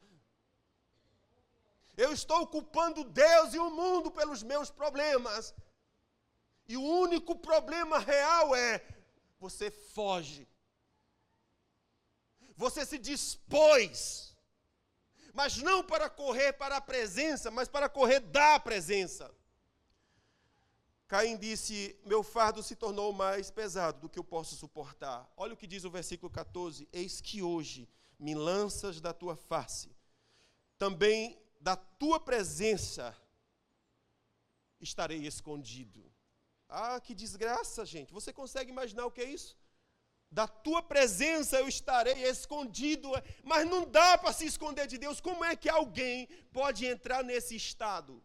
Eu estou culpando Deus e o mundo pelos meus problemas. E o único problema real é, você foge. Você se dispôs, mas não para correr para a presença, mas para correr da presença. Caim disse, meu fardo se tornou mais pesado do que eu posso suportar. Olha o que diz o versículo 14, eis que hoje me lanças da tua face, também da tua presença estarei escondido. Ah, que desgraça, gente. Você consegue imaginar o que é isso? Da tua presença eu estarei escondido. Mas não dá para se esconder de Deus. Como é que alguém pode entrar nesse estado?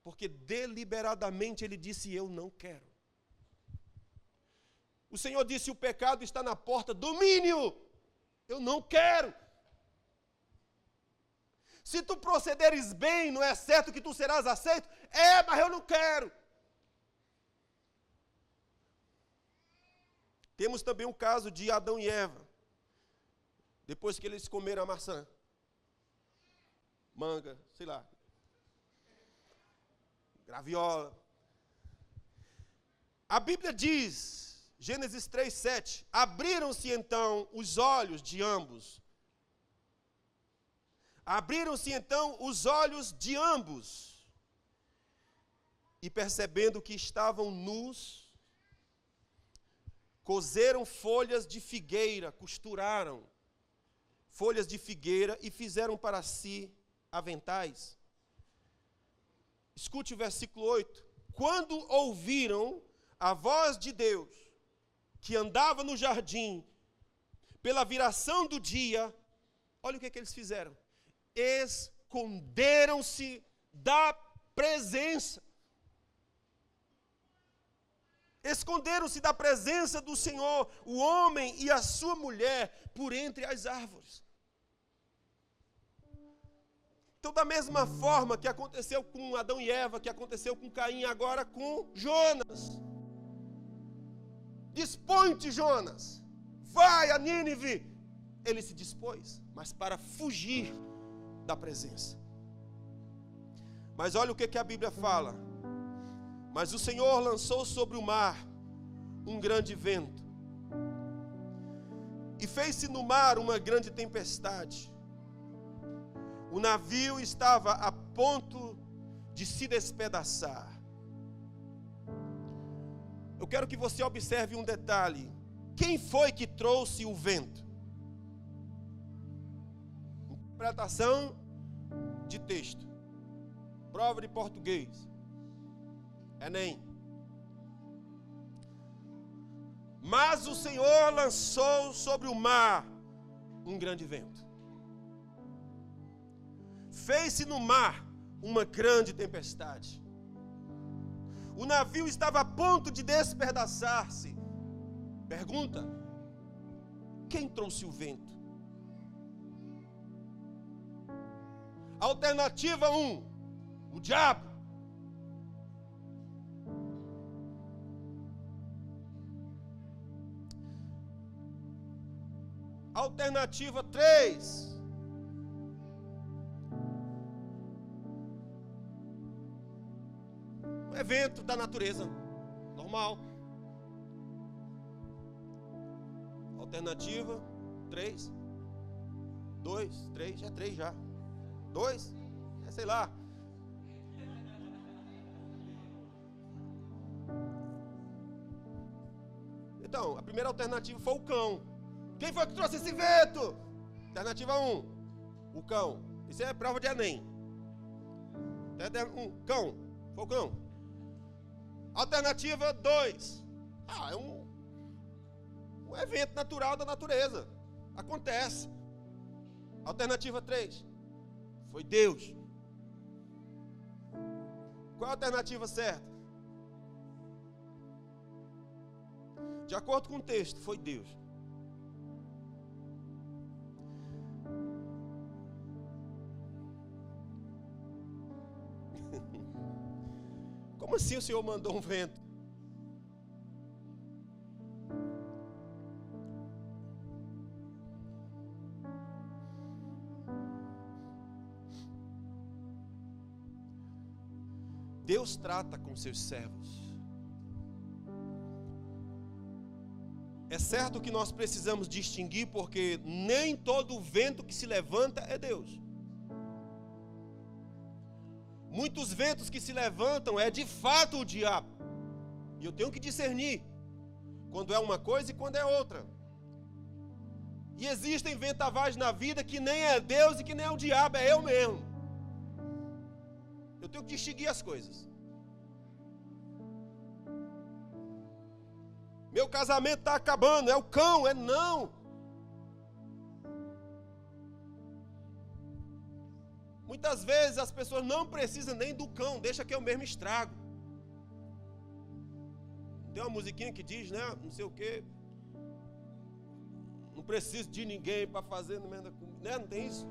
Porque deliberadamente ele disse, eu não quero. O Senhor disse, o pecado está na porta, domínio. Eu não quero. Se tu procederes bem, não é certo que tu serás aceito? É, mas eu não quero. Temos também um caso de Adão e Eva. Depois que eles comeram a maçã, manga, sei lá, graviola. A Bíblia diz, Gênesis 3:7, abriram-se então os olhos de ambos. Abriram-se então os olhos de ambos. E percebendo que estavam nus, cozeram folhas de figueira, costuraram folhas de figueira e fizeram para si aventais. Escute o versículo 8. Quando ouviram a voz de Deus, que andava no jardim, pela viração do dia, olha o que eles fizeram. Esconderam-se da presença. Esconderam-se da presença do Senhor, o homem e a sua mulher, por entre as árvores. Então, da mesma forma que aconteceu com Adão e Eva, que aconteceu com Caim, agora com Jonas. Dispõe-te, Jonas, vai a Nínive. Ele se dispôs, mas para fugir da presença. Mas olha o que a Bíblia fala. Mas o Senhor lançou sobre o mar um grande vento, e fez-se no mar uma grande tempestade. O navio estava a ponto de se despedaçar. Eu quero que você observe um detalhe. Quem foi que trouxe o vento? Interpretação de texto. Prova de português. Enem. Mas o Senhor lançou sobre o mar um grande vento. Fez-se no mar uma grande tempestade. O navio estava a ponto de despedaçar-se. Pergunta: quem trouxe o vento? Alternativa 1, o diabo. Alternativa 3, um evento da natureza, normal. Alternativa 3, 2, 3, já 3 já. 2, sei lá. Então, a primeira alternativa foi o cão. Quem foi que trouxe esse vento? Alternativa 1, o cão. Isso é prova de Enem. Cão, foi o cão. Alternativa 2, é um evento natural da natureza. Acontece. Alternativa 3, foi Deus. Qual a alternativa certa? De acordo com o texto, foi Deus. Como assim o Senhor mandou um vento? Deus trata com seus servos. É certo que nós precisamos distinguir, porque nem todo vento que se levanta é Deus. Muitos ventos que se levantam é de fato o diabo. E eu tenho que discernir quando é uma coisa e quando é outra. E existem vendavais na vida que nem é Deus e que nem é o diabo, é eu mesmo. Eu tenho que distinguir as coisas. Meu casamento está acabando, é o cão, é não. Muitas vezes as pessoas não precisam nem do cão, deixa que eu mesmo estrago. Tem uma musiquinha que diz, né, não sei o quê. Não preciso de ninguém para fazer, né, não tem isso?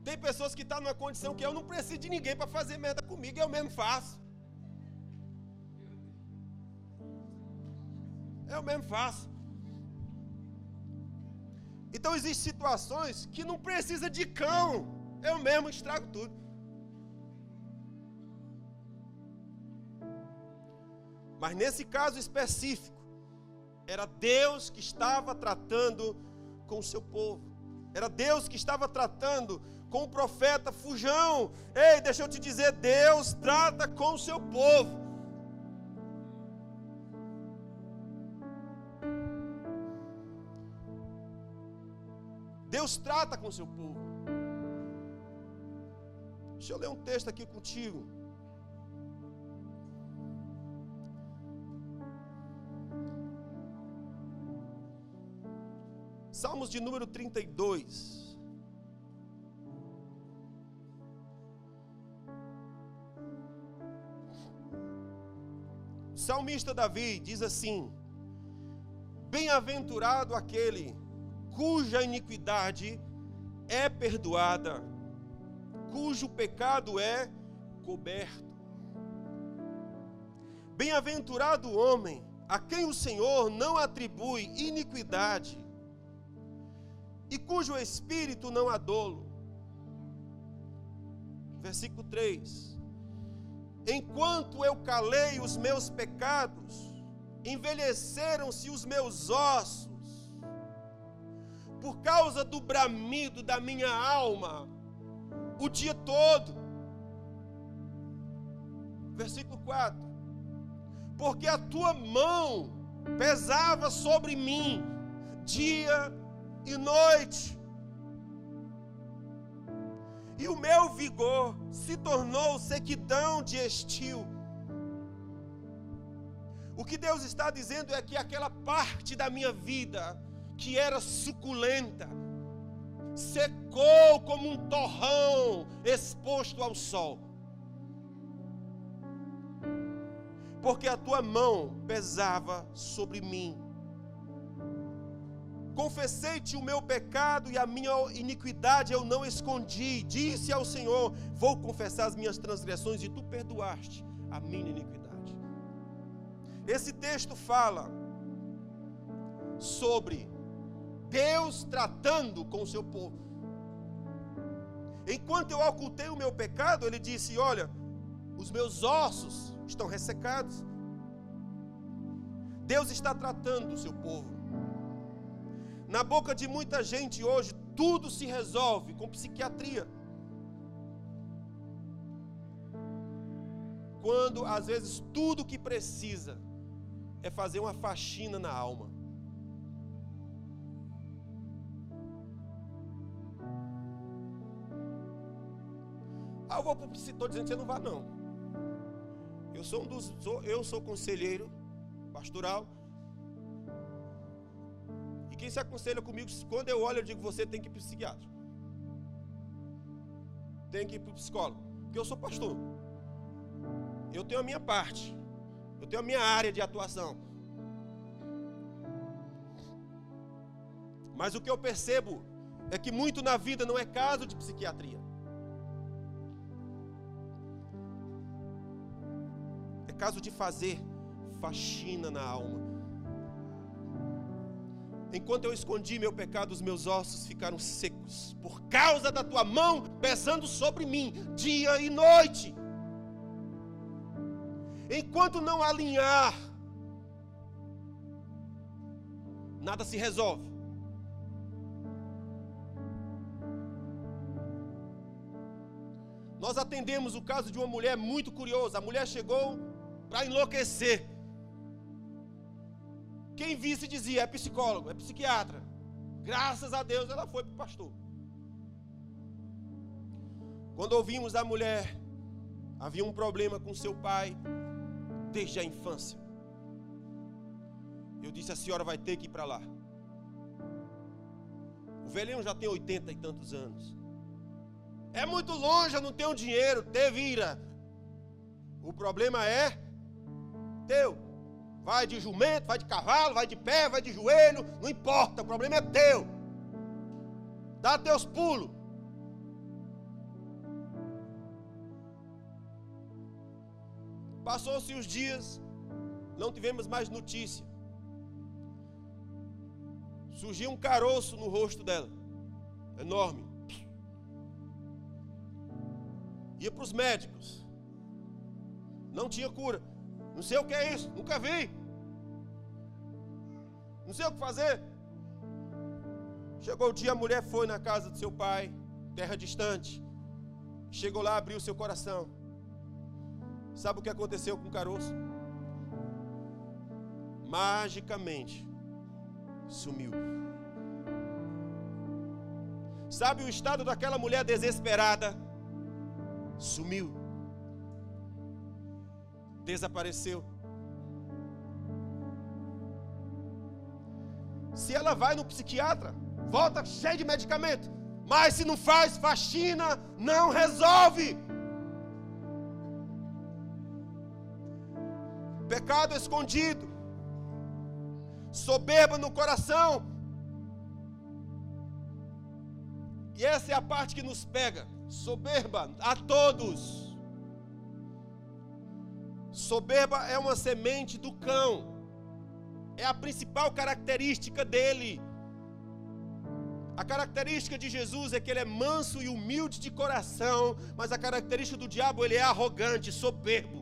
Tem pessoas que estão numa condição que eu não preciso de ninguém para fazer merda comigo, eu mesmo faço. Eu mesmo faço. Então existem situações que não precisa de cão, eu mesmo estrago tudo. Mas nesse caso específico, era Deus que estava tratando com o seu povo. Era Deus que estava tratando com o profeta Fujão. Ei, deixa eu te dizer, Deus trata com o seu povo. Deus trata com o seu povo. Deixa eu ler um texto aqui contigo. Salmos de número 32. salmista Davi diz assim: bem-aventurado aquele cuja iniquidade é perdoada, cujo pecado é coberto. Bem-aventurado o homem a quem o Senhor não atribui iniquidade e cujo espírito não há dolo. Versículo 3: enquanto eu calei os meus pecados, envelheceram-se os meus ossos, por causa do bramido da minha alma, o dia todo. Versículo 4: porque a tua mão pesava sobre mim, dia e noite, e o meu vigor se tornou sequidão de estio. O que Deus está dizendo é que aquela parte da minha vida que era suculenta secou como um torrão exposto ao sol, porque a tua mão pesava sobre mim. Confessei-te o meu pecado e a minha iniquidade eu não escondi. Disse ao Senhor: vou confessar as minhas transgressões, e tu perdoaste a minha iniquidade. Esse texto fala sobre Deus tratando com o seu povo. Enquanto eu ocultei o meu pecado, ele disse: olha, os meus ossos estão ressecados. Deus está tratando o seu povo. Na boca de muita gente hoje, tudo se resolve com psiquiatria, quando às vezes tudo que precisa é fazer uma faxina na alma. Eu vou para o psicólogo, estou dizendo que você não vá não. Eu sou conselheiro pastoral. E quem se aconselha comigo, quando eu olho, eu digo: você tem que ir para o psiquiatra, tem que ir para o psicólogo, porque eu sou pastor, eu tenho a minha parte, eu tenho a minha área de atuação. Mas o que eu percebo é que muito na vida não é caso de psiquiatria, é caso de fazer faxina na alma. Enquanto eu escondi meu pecado, os meus ossos ficaram secos, por causa da tua mão pesando sobre mim, dia e noite. Enquanto não alinhar, nada se resolve. Nós atendemos o caso de uma mulher muito curiosa. A mulher chegou para enlouquecer. Quem visse dizia: é psicólogo, é psiquiatra. Graças a Deus ela foi para o pastor. Quando ouvimos a mulher, havia um problema com seu pai desde a infância. Eu disse: a senhora vai ter que ir para lá. O velhinho já tem 80 e tantos anos. É muito longe, eu não tenho dinheiro. Te vira. O problema é teu. Vai de jumento, vai de cavalo, vai de pé, vai de joelho, não importa, o problema é teu. Dá teus pulos. Passou-se os dias, não tivemos mais notícia. Surgiu um caroço no rosto dela, enorme. Ia para os médicos, não tinha cura. Não sei o que é isso, nunca vi. Não sei o que fazer. Chegou o dia, a mulher foi na casa do seu pai, terra distante. Chegou lá, abriu seu coração. Sabe o que aconteceu com o caroço? Magicamente sumiu. Sabe o estado daquela mulher desesperada? Sumiu. Desapareceu. Se ela vai no psiquiatra, volta cheia de medicamento, mas se não faz faxina, não resolve. pecado escondido, soberba no coração. E essa é a parte que nos pega. Soberba a todos. Soberba é uma semente do cão. É a principal característica dele. A característica de Jesus é que ele é manso e humilde de coração, mas a característica do diabo, ele é arrogante, soberbo.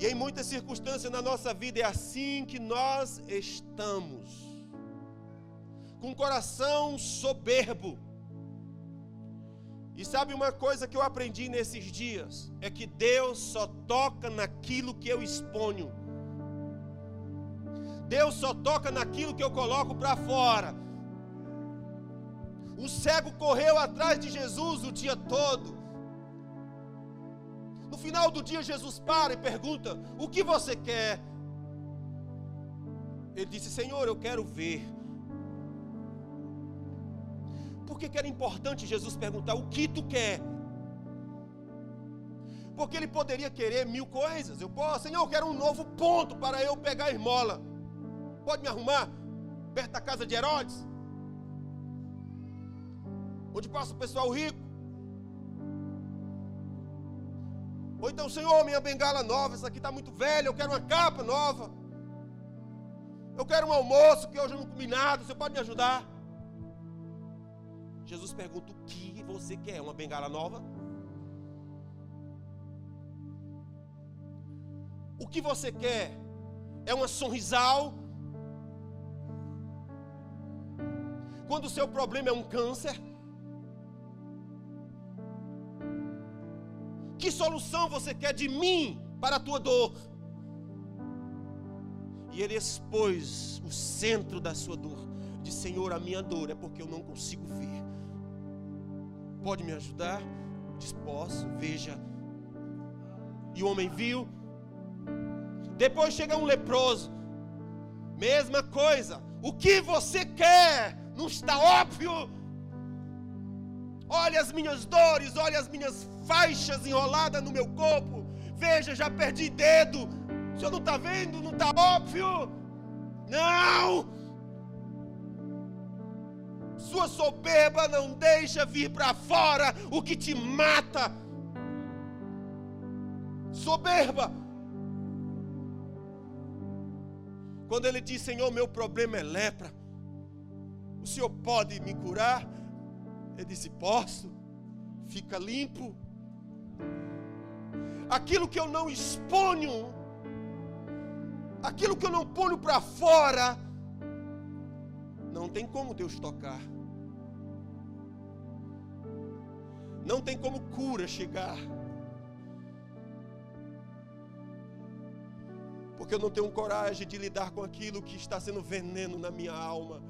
E em muitas circunstâncias na nossa vida é assim que nós estamos, com um coração soberbo. E sabe uma coisa que eu aprendi nesses dias? É que Deus só toca naquilo que eu exponho. Deus só toca naquilo que eu coloco para fora. O cego correu atrás de Jesus o dia todo. No final do dia, Jesus para e pergunta: o que você quer? Ele disse: Senhor, eu quero ver. Por que era importante Jesus perguntar: o que tu quer? Porque ele poderia querer 1000 coisas. Senhor, eu quero um novo ponto para eu pegar a esmola. Pode me arrumar perto da casa de Herodes, onde passa o pessoal rico. Ou então: Senhor, minha bengala nova, essa aqui está muito velha, eu quero uma capa nova. Eu quero um almoço que hoje eu não comi nada, você pode me ajudar? Jesus pergunta: o que você quer? Uma bengala nova? O que você quer? É uma sorrisal? Quando o seu problema é um câncer? Que solução você quer de mim para a tua dor? E ele expôs o centro da sua dor. Disse: Senhor, a minha dor é porque eu não consigo ver. Pode me ajudar? Diz: posso, veja. E o homem viu. Depois chega um leproso. Mesma coisa. O que você quer? Não está óbvio? Olha as minhas dores, olha as minhas faixas enroladas no meu corpo. Veja, já perdi dedo. O senhor não está vendo? Não está óbvio? Não! Sua soberba não deixa vir para fora o que te mata. Soberba. Quando ele diz: Senhor, meu problema é lepra, o Senhor pode me curar? Ele disse: posso. Fica limpo. Aquilo que eu não exponho, aquilo que eu não ponho para fora, não tem como Deus tocar. Não tem como cura chegar. Porque eu não tenho coragem de lidar com aquilo que está sendo veneno na minha alma.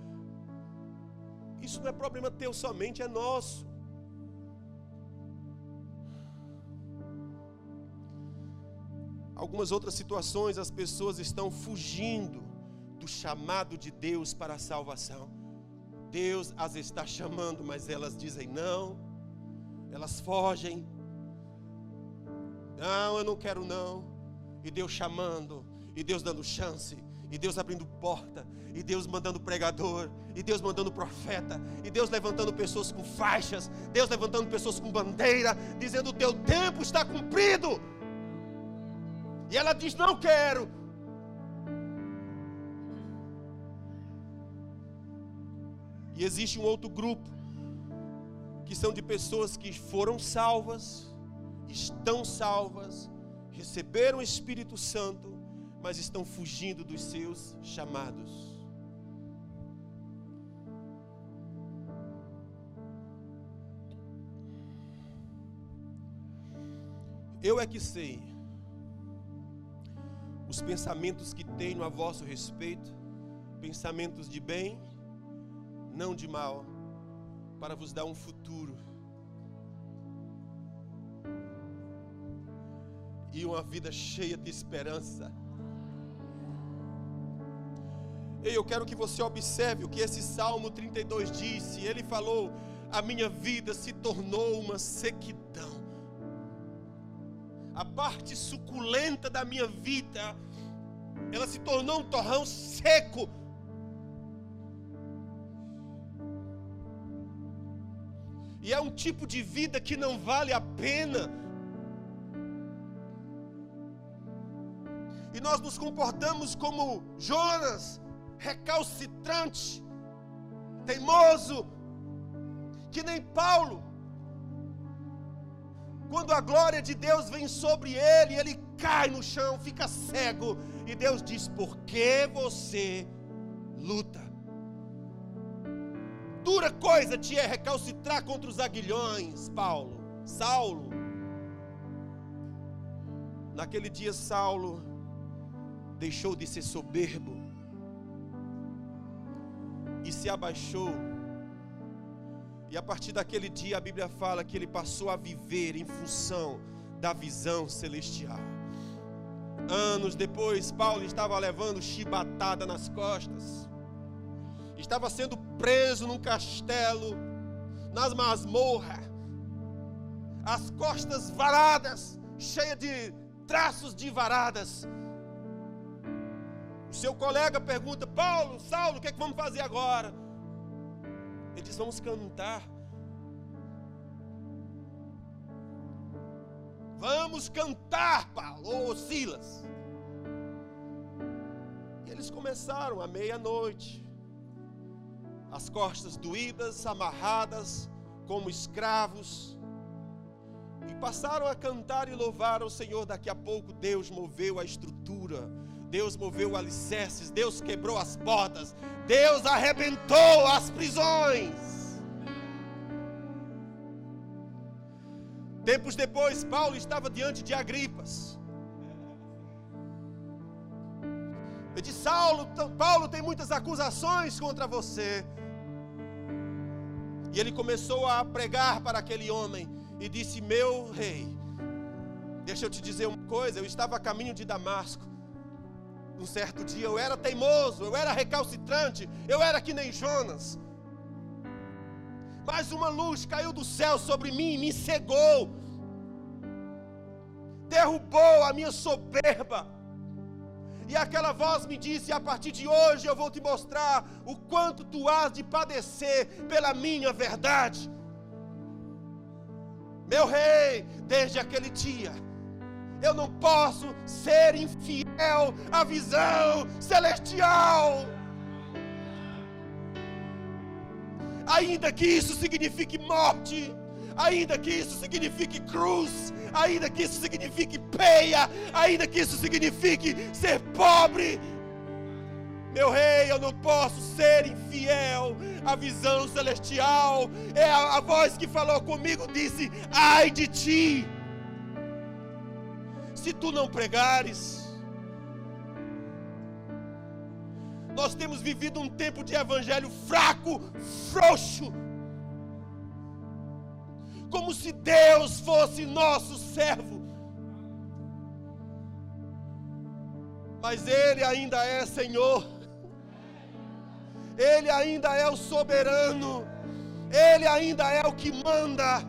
Isso não é problema teu somente, é nosso. Algumas outras situações, as pessoas estão fugindo do chamado de Deus para a salvação. Deus as está chamando, mas elas dizem não. Elas fogem. Não, eu não quero não. E Deus chamando, e Deus dando chance, e Deus abrindo porta, e Deus mandando pregador, e Deus mandando profeta, e Deus levantando pessoas com faixas, Deus levantando pessoas com bandeira, dizendo: o teu tempo está cumprido. E ela diz: não quero. E existe um outro grupo, que são de pessoas que foram salvas, estão salvas, receberam o Espírito Santo, mas estão fugindo dos seus chamados. Eu é que sei os pensamentos que tenho a vosso respeito, pensamentos de bem, não de mal, para vos dar um futuro e uma vida cheia de esperança. E eu quero que você observe o que esse Salmo 32 disse. Ele falou: a minha vida se tornou uma sequidão. a parte suculenta da minha vida, ela se tornou um torrão seco. E é um tipo de vida que não vale a pena. E nós nos comportamos como Jonas, recalcitrante, teimoso, que nem Paulo. Quando a glória de Deus vem sobre ele, ele cai no chão, fica cego. E Deus diz: por que você luta? Dura coisa te é recalcitrar contra os aguilhões, Saulo. Naquele dia Saulo deixou de ser soberbo e se abaixou. E a partir daquele dia a Bíblia fala que ele passou a viver em função da visão celestial. Anos depois, Paulo estava levando chibatada nas costas. Estava sendo preso num castelo, nas masmorras, as costas varadas, cheias de traços de varadas. O seu colega pergunta: Saulo, o que é que vamos fazer agora? Ele diz: vamos cantar. Vamos cantar, Paulo, ou Silas. E eles começaram à meia-noite, as costas doídas, amarradas, como escravos, e passaram a cantar e louvar ao Senhor. Daqui a pouco Deus moveu a estrutura, Deus moveu alicerces, Deus quebrou as portas, Deus arrebentou as prisões. Tempos depois, Paulo estava diante de Agripas. Ele disse: Paulo tem muitas acusações contra você. E ele começou a pregar para aquele homem e disse: meu rei, deixa eu te dizer uma coisa. Eu estava a caminho de Damasco. Um certo dia eu era teimoso, eu era recalcitrante, eu era que nem Jonas. Mas uma luz caiu do céu sobre mim e me cegou, derrubou a minha soberba. E aquela voz me disse: a partir de hoje eu vou te mostrar o quanto tu has de padecer pela minha verdade. Meu rei, desde aquele dia, eu não posso ser infiel à visão celestial. Ainda que isso signifique morte, ainda que isso signifique cruz, ainda que isso signifique peia, ainda que isso signifique ser pobre, meu rei, eu não posso ser infiel à visão celestial. É a voz que falou comigo disse: ai de ti, se tu não pregares. Nós temos vivido um tempo de evangelho fraco, frouxo, como se Deus fosse nosso servo. Mas Ele ainda é Senhor, Ele ainda é o soberano, Ele ainda é o que manda,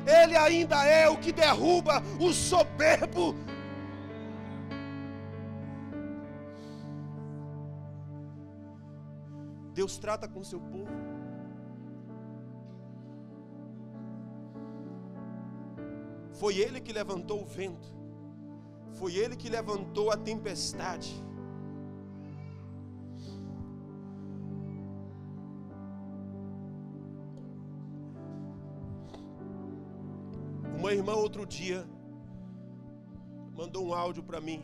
Ele ainda é o que derruba o soberbo. Deus trata com o seu povo. Foi Ele que levantou o vento, foi Ele que levantou a tempestade. Uma irmã outro dia mandou um áudio para mim,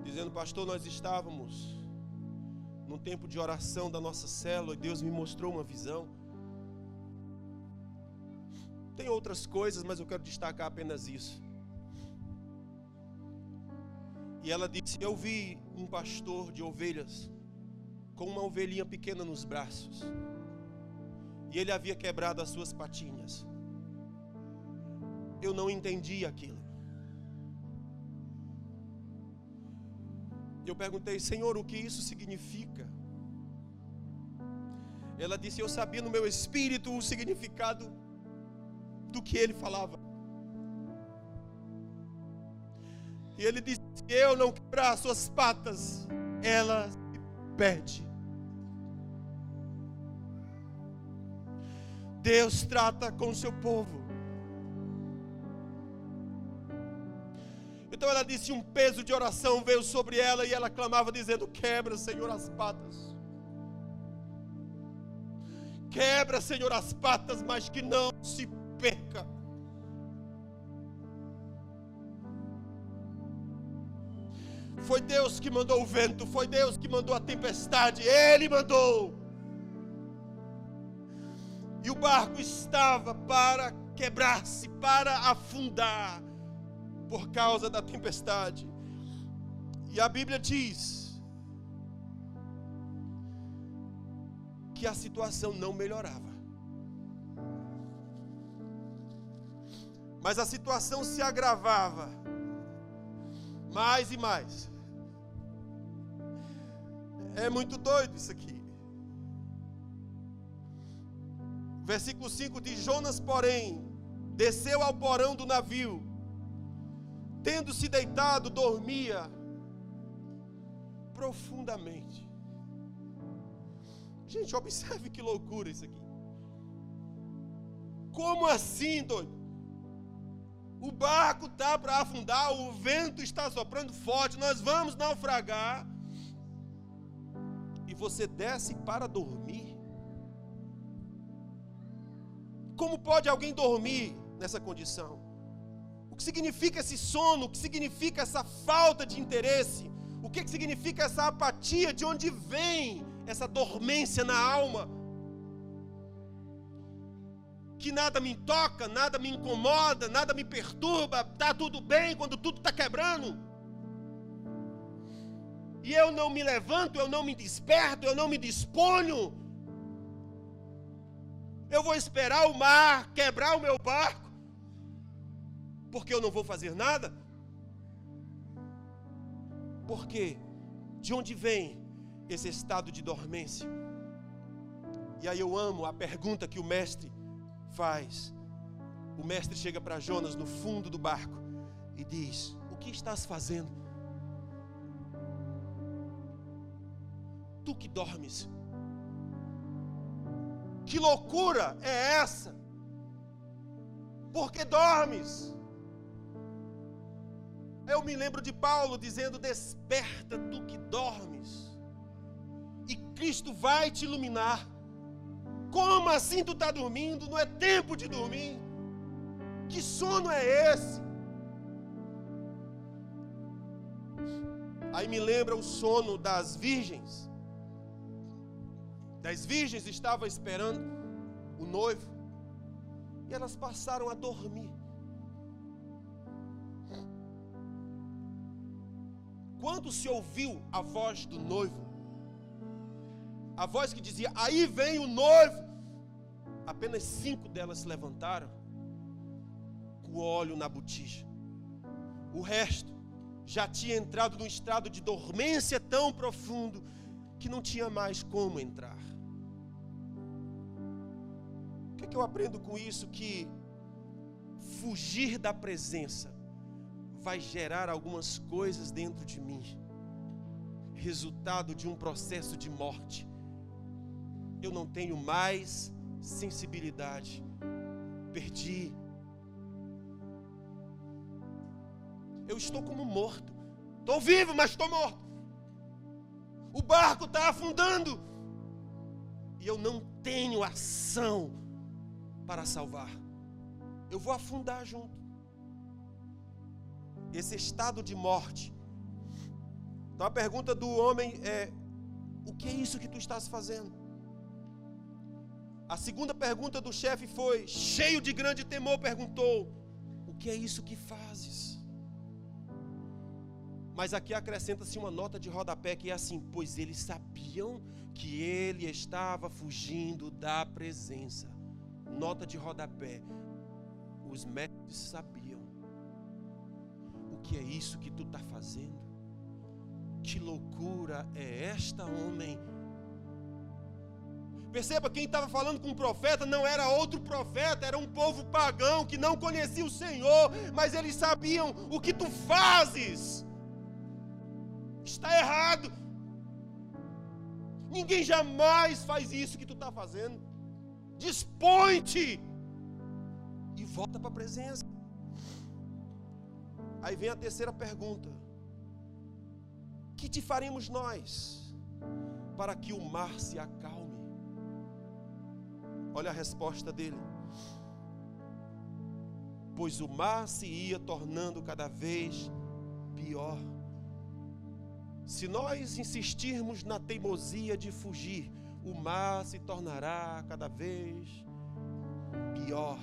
dizendo: pastor, nós estávamos num tempo de oração da nossa célula e Deus me mostrou uma visão. Tem outras coisas, mas eu quero destacar apenas isso. E ela disse: eu vi um pastor de ovelhas com uma ovelhinha pequena nos braços, e ele havia quebrado as suas patinhas. Eu não entendi aquilo. Eu perguntei: Senhor, o que isso significa? Ela disse: eu sabia no meu espírito o significado do que ele falava. E ele disse: se eu não quebrar as suas patas, ela se perde. Deus trata com o seu povo. Então ela disse: um peso de oração veio sobre ela e ela clamava dizendo: quebra, Senhor, as patas. Quebra, Senhor, as patas, mas que não se perca. Foi Deus que mandou o vento, foi Deus que mandou a tempestade, Ele mandou. E o barco estava para quebrar-se, para afundar, por causa da tempestade. E a Bíblia diz que a situação não melhorava. Mas a situação se agravava mais e mais. É muito doido isso aqui. Versículo 5 diz: Jonas, porém, desceu ao porão do navio, tendo se deitado, dormia profundamente. Gente, observe que loucura isso aqui. Como assim, doido? O barco está para afundar, o vento está soprando forte, nós vamos naufragar. E você desce para dormir? Como pode alguém dormir nessa condição? O que significa esse sono? O que significa essa falta de interesse? O que significa essa apatia? De onde vem essa dormência na alma? Que nada me toca, nada me incomoda, nada me perturba, está tudo bem quando tudo está quebrando. E eu não me levanto, eu não me desperto, eu não me disponho. Eu vou esperar o mar quebrar o meu barco, porque eu não vou fazer nada? Por quê? De onde vem esse estado de dormência? E aí eu amo a pergunta que o mestre faz. O mestre chega para Jonas no fundo do barco e diz: o que estás fazendo? Tu que dormes. Que loucura é essa? Por que dormes? Eu me lembro de Paulo dizendo: desperta tu que dormes, e Cristo vai te iluminar. Como assim tu está dormindo? Não é tempo de dormir. Que sono é esse? Aí me lembra o sono das virgens. As virgens estavam esperando o noivo e elas passaram a dormir. Quando se ouviu a voz do noivo, a voz que dizia: aí vem o noivo, apenas 5 delas se levantaram com o óleo na botija. O resto já tinha entrado num estado de dormência tão profundo que não tinha mais como entrar. O que eu aprendo com isso? Que fugir da presença vai gerar algumas coisas dentro de mim, resultado de um processo de morte. Eu não tenho mais sensibilidade, perdi. Eu estou como morto. Estou vivo, mas estou morto. O barco está afundando e eu não tenho ação para salvar. Eu vou afundar junto. Esse estado de morte. Então a pergunta do homem é: o que é isso que tu estás fazendo? A segunda pergunta do chefe foi, cheio de grande temor, perguntou: o que é isso que fazes? Mas aqui acrescenta-se uma nota de rodapé que é assim: pois eles sabiam que ele estava fugindo da presença. Nota de rodapé: os mestres sabiam. O que é isso que tu está fazendo? Que loucura é esta, homem? Perceba, quem estava falando com o profeta não era outro profeta, era um povo pagão que não conhecia o Senhor, mas eles sabiam: o que tu fazes está errado. Ninguém jamais faz isso que tu está fazendo. Dispõe-te e volta para a presença. Aí vem a terceira pergunta: que te faremos nós para que o mar se acalme? Olha a resposta dele: pois o mar se ia tornando cada vez pior. Se nós insistirmos na teimosia de fugir, o mar se tornará cada vez pior.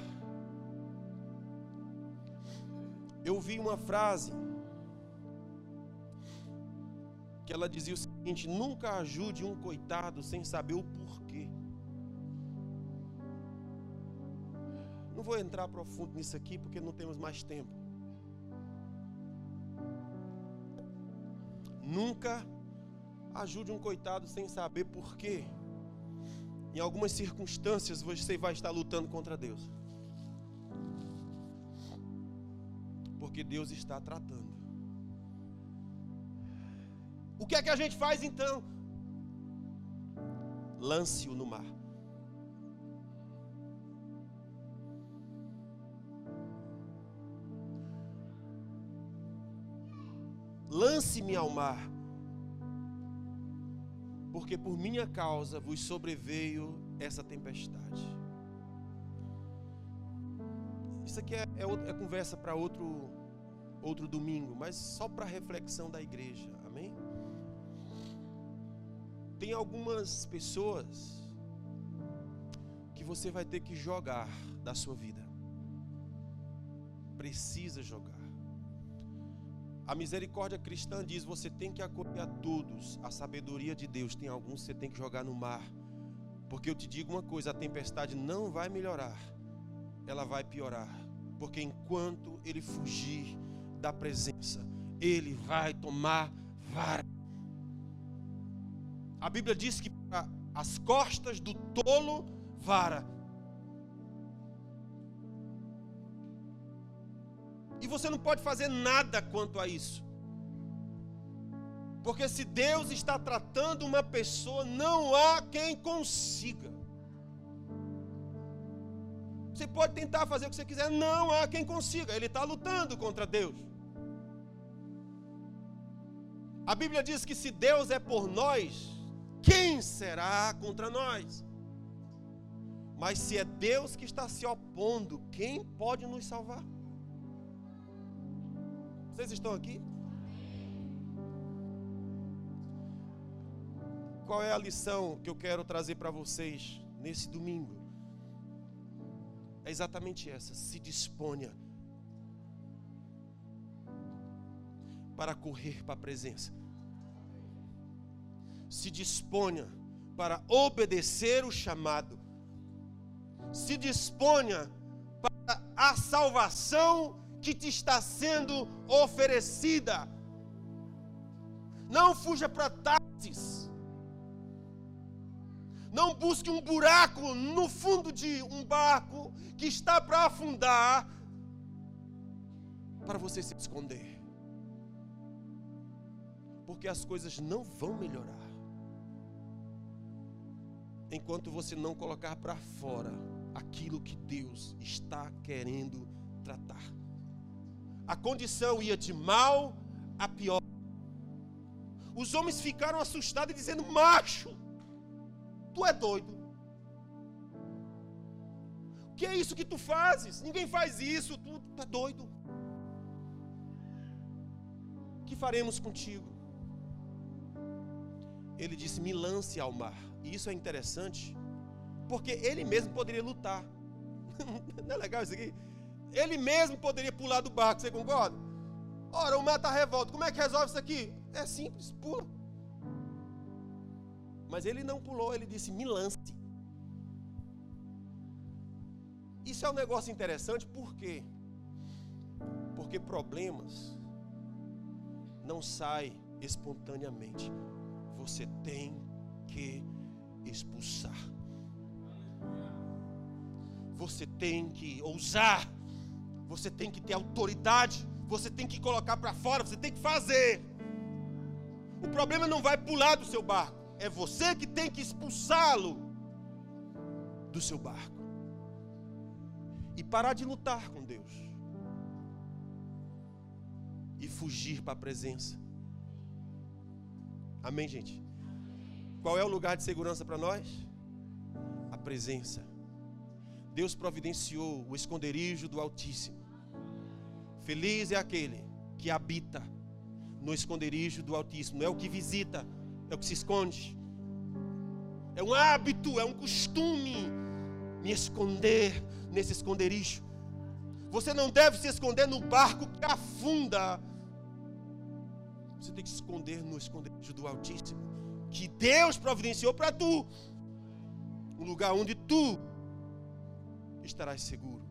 Eu vi uma frase que ela dizia o seguinte: nunca ajude um coitado sem saber o porquê. Não vou entrar profundo nisso aqui porque não temos mais tempo. Nunca ajude um coitado sem saber porquê. Em algumas circunstâncias você vai estar lutando contra Deus, porque Deus está tratando. O que é que a gente faz então? Lance-o no mar. Lance-me ao mar, porque por minha causa vos sobreveio essa tempestade. Isso aqui é conversa para outro domingo, mas só para reflexão da igreja, amém? Tem algumas pessoas que você vai ter que jogar da sua vida. Precisa jogar. A misericórdia cristã diz: você tem que acolher a todos. A sabedoria de Deus, tem alguns que você tem que jogar no mar. Porque eu te digo uma coisa: a tempestade não vai melhorar, ela vai piorar. Porque enquanto ele fugir da presença, ele vai tomar vara. A Bíblia diz que para as costas do tolo, vara. E você não pode fazer nada quanto a isso. Porque se Deus está tratando uma pessoa, não há quem consiga. Você pode tentar fazer o que você quiser, não há quem consiga. Ele está lutando contra Deus. A Bíblia diz que se Deus é por nós, quem será contra nós? Mas se é Deus que está se opondo, quem pode nos salvar? Vocês estão aqui? Qual é a lição que eu quero trazer para vocês nesse domingo? É exatamente essa: se disponha para correr para a presença. Se disponha para obedecer o chamado. Se disponha para a salvação que te está sendo oferecida. Não fuja para Tarsis. Não busque um buraco no fundo de um barco que está para afundar, para você se esconder. Porque as coisas não vão melhorar enquanto você não colocar para fora aquilo que Deus está querendo tratar. A condição ia de mal a pior. Os homens ficaram assustados, dizendo: macho, tu é doido. O que é isso que tu fazes? Ninguém faz isso, tu tá doido. O que faremos contigo? Ele disse: me lance ao mar. E isso é interessante, porque ele mesmo poderia lutar. Não é legal isso aqui? Ele mesmo poderia pular do barco, você concorda? Ora, o mar está revolto, como é que resolve isso aqui? É simples, pula. Mas ele não pulou, ele disse: me lance. Isso é um negócio interessante, por quê? Porque problemas não saem espontaneamente. Você tem que expulsar. Você tem que ousar. Você tem que ter autoridade. Você tem que colocar para fora. Você tem que fazer. O problema não vai pular do seu barco. É você que tem que expulsá-lo do seu barco. E parar de lutar com Deus. E fugir para a presença. Amém, gente? Qual é o lugar de segurança para nós? A presença. Deus providenciou o esconderijo do Altíssimo. Feliz é aquele que habita no esconderijo do Altíssimo. Não é o que visita, é o que se esconde. É um hábito, é um costume me esconder nesse esconderijo. Você não deve se esconder no barco que afunda. Você tem que se esconder no esconderijo do Altíssimo, que Deus providenciou para tu. Um lugar onde tu estarás seguro.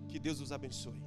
Que Deus os abençoe.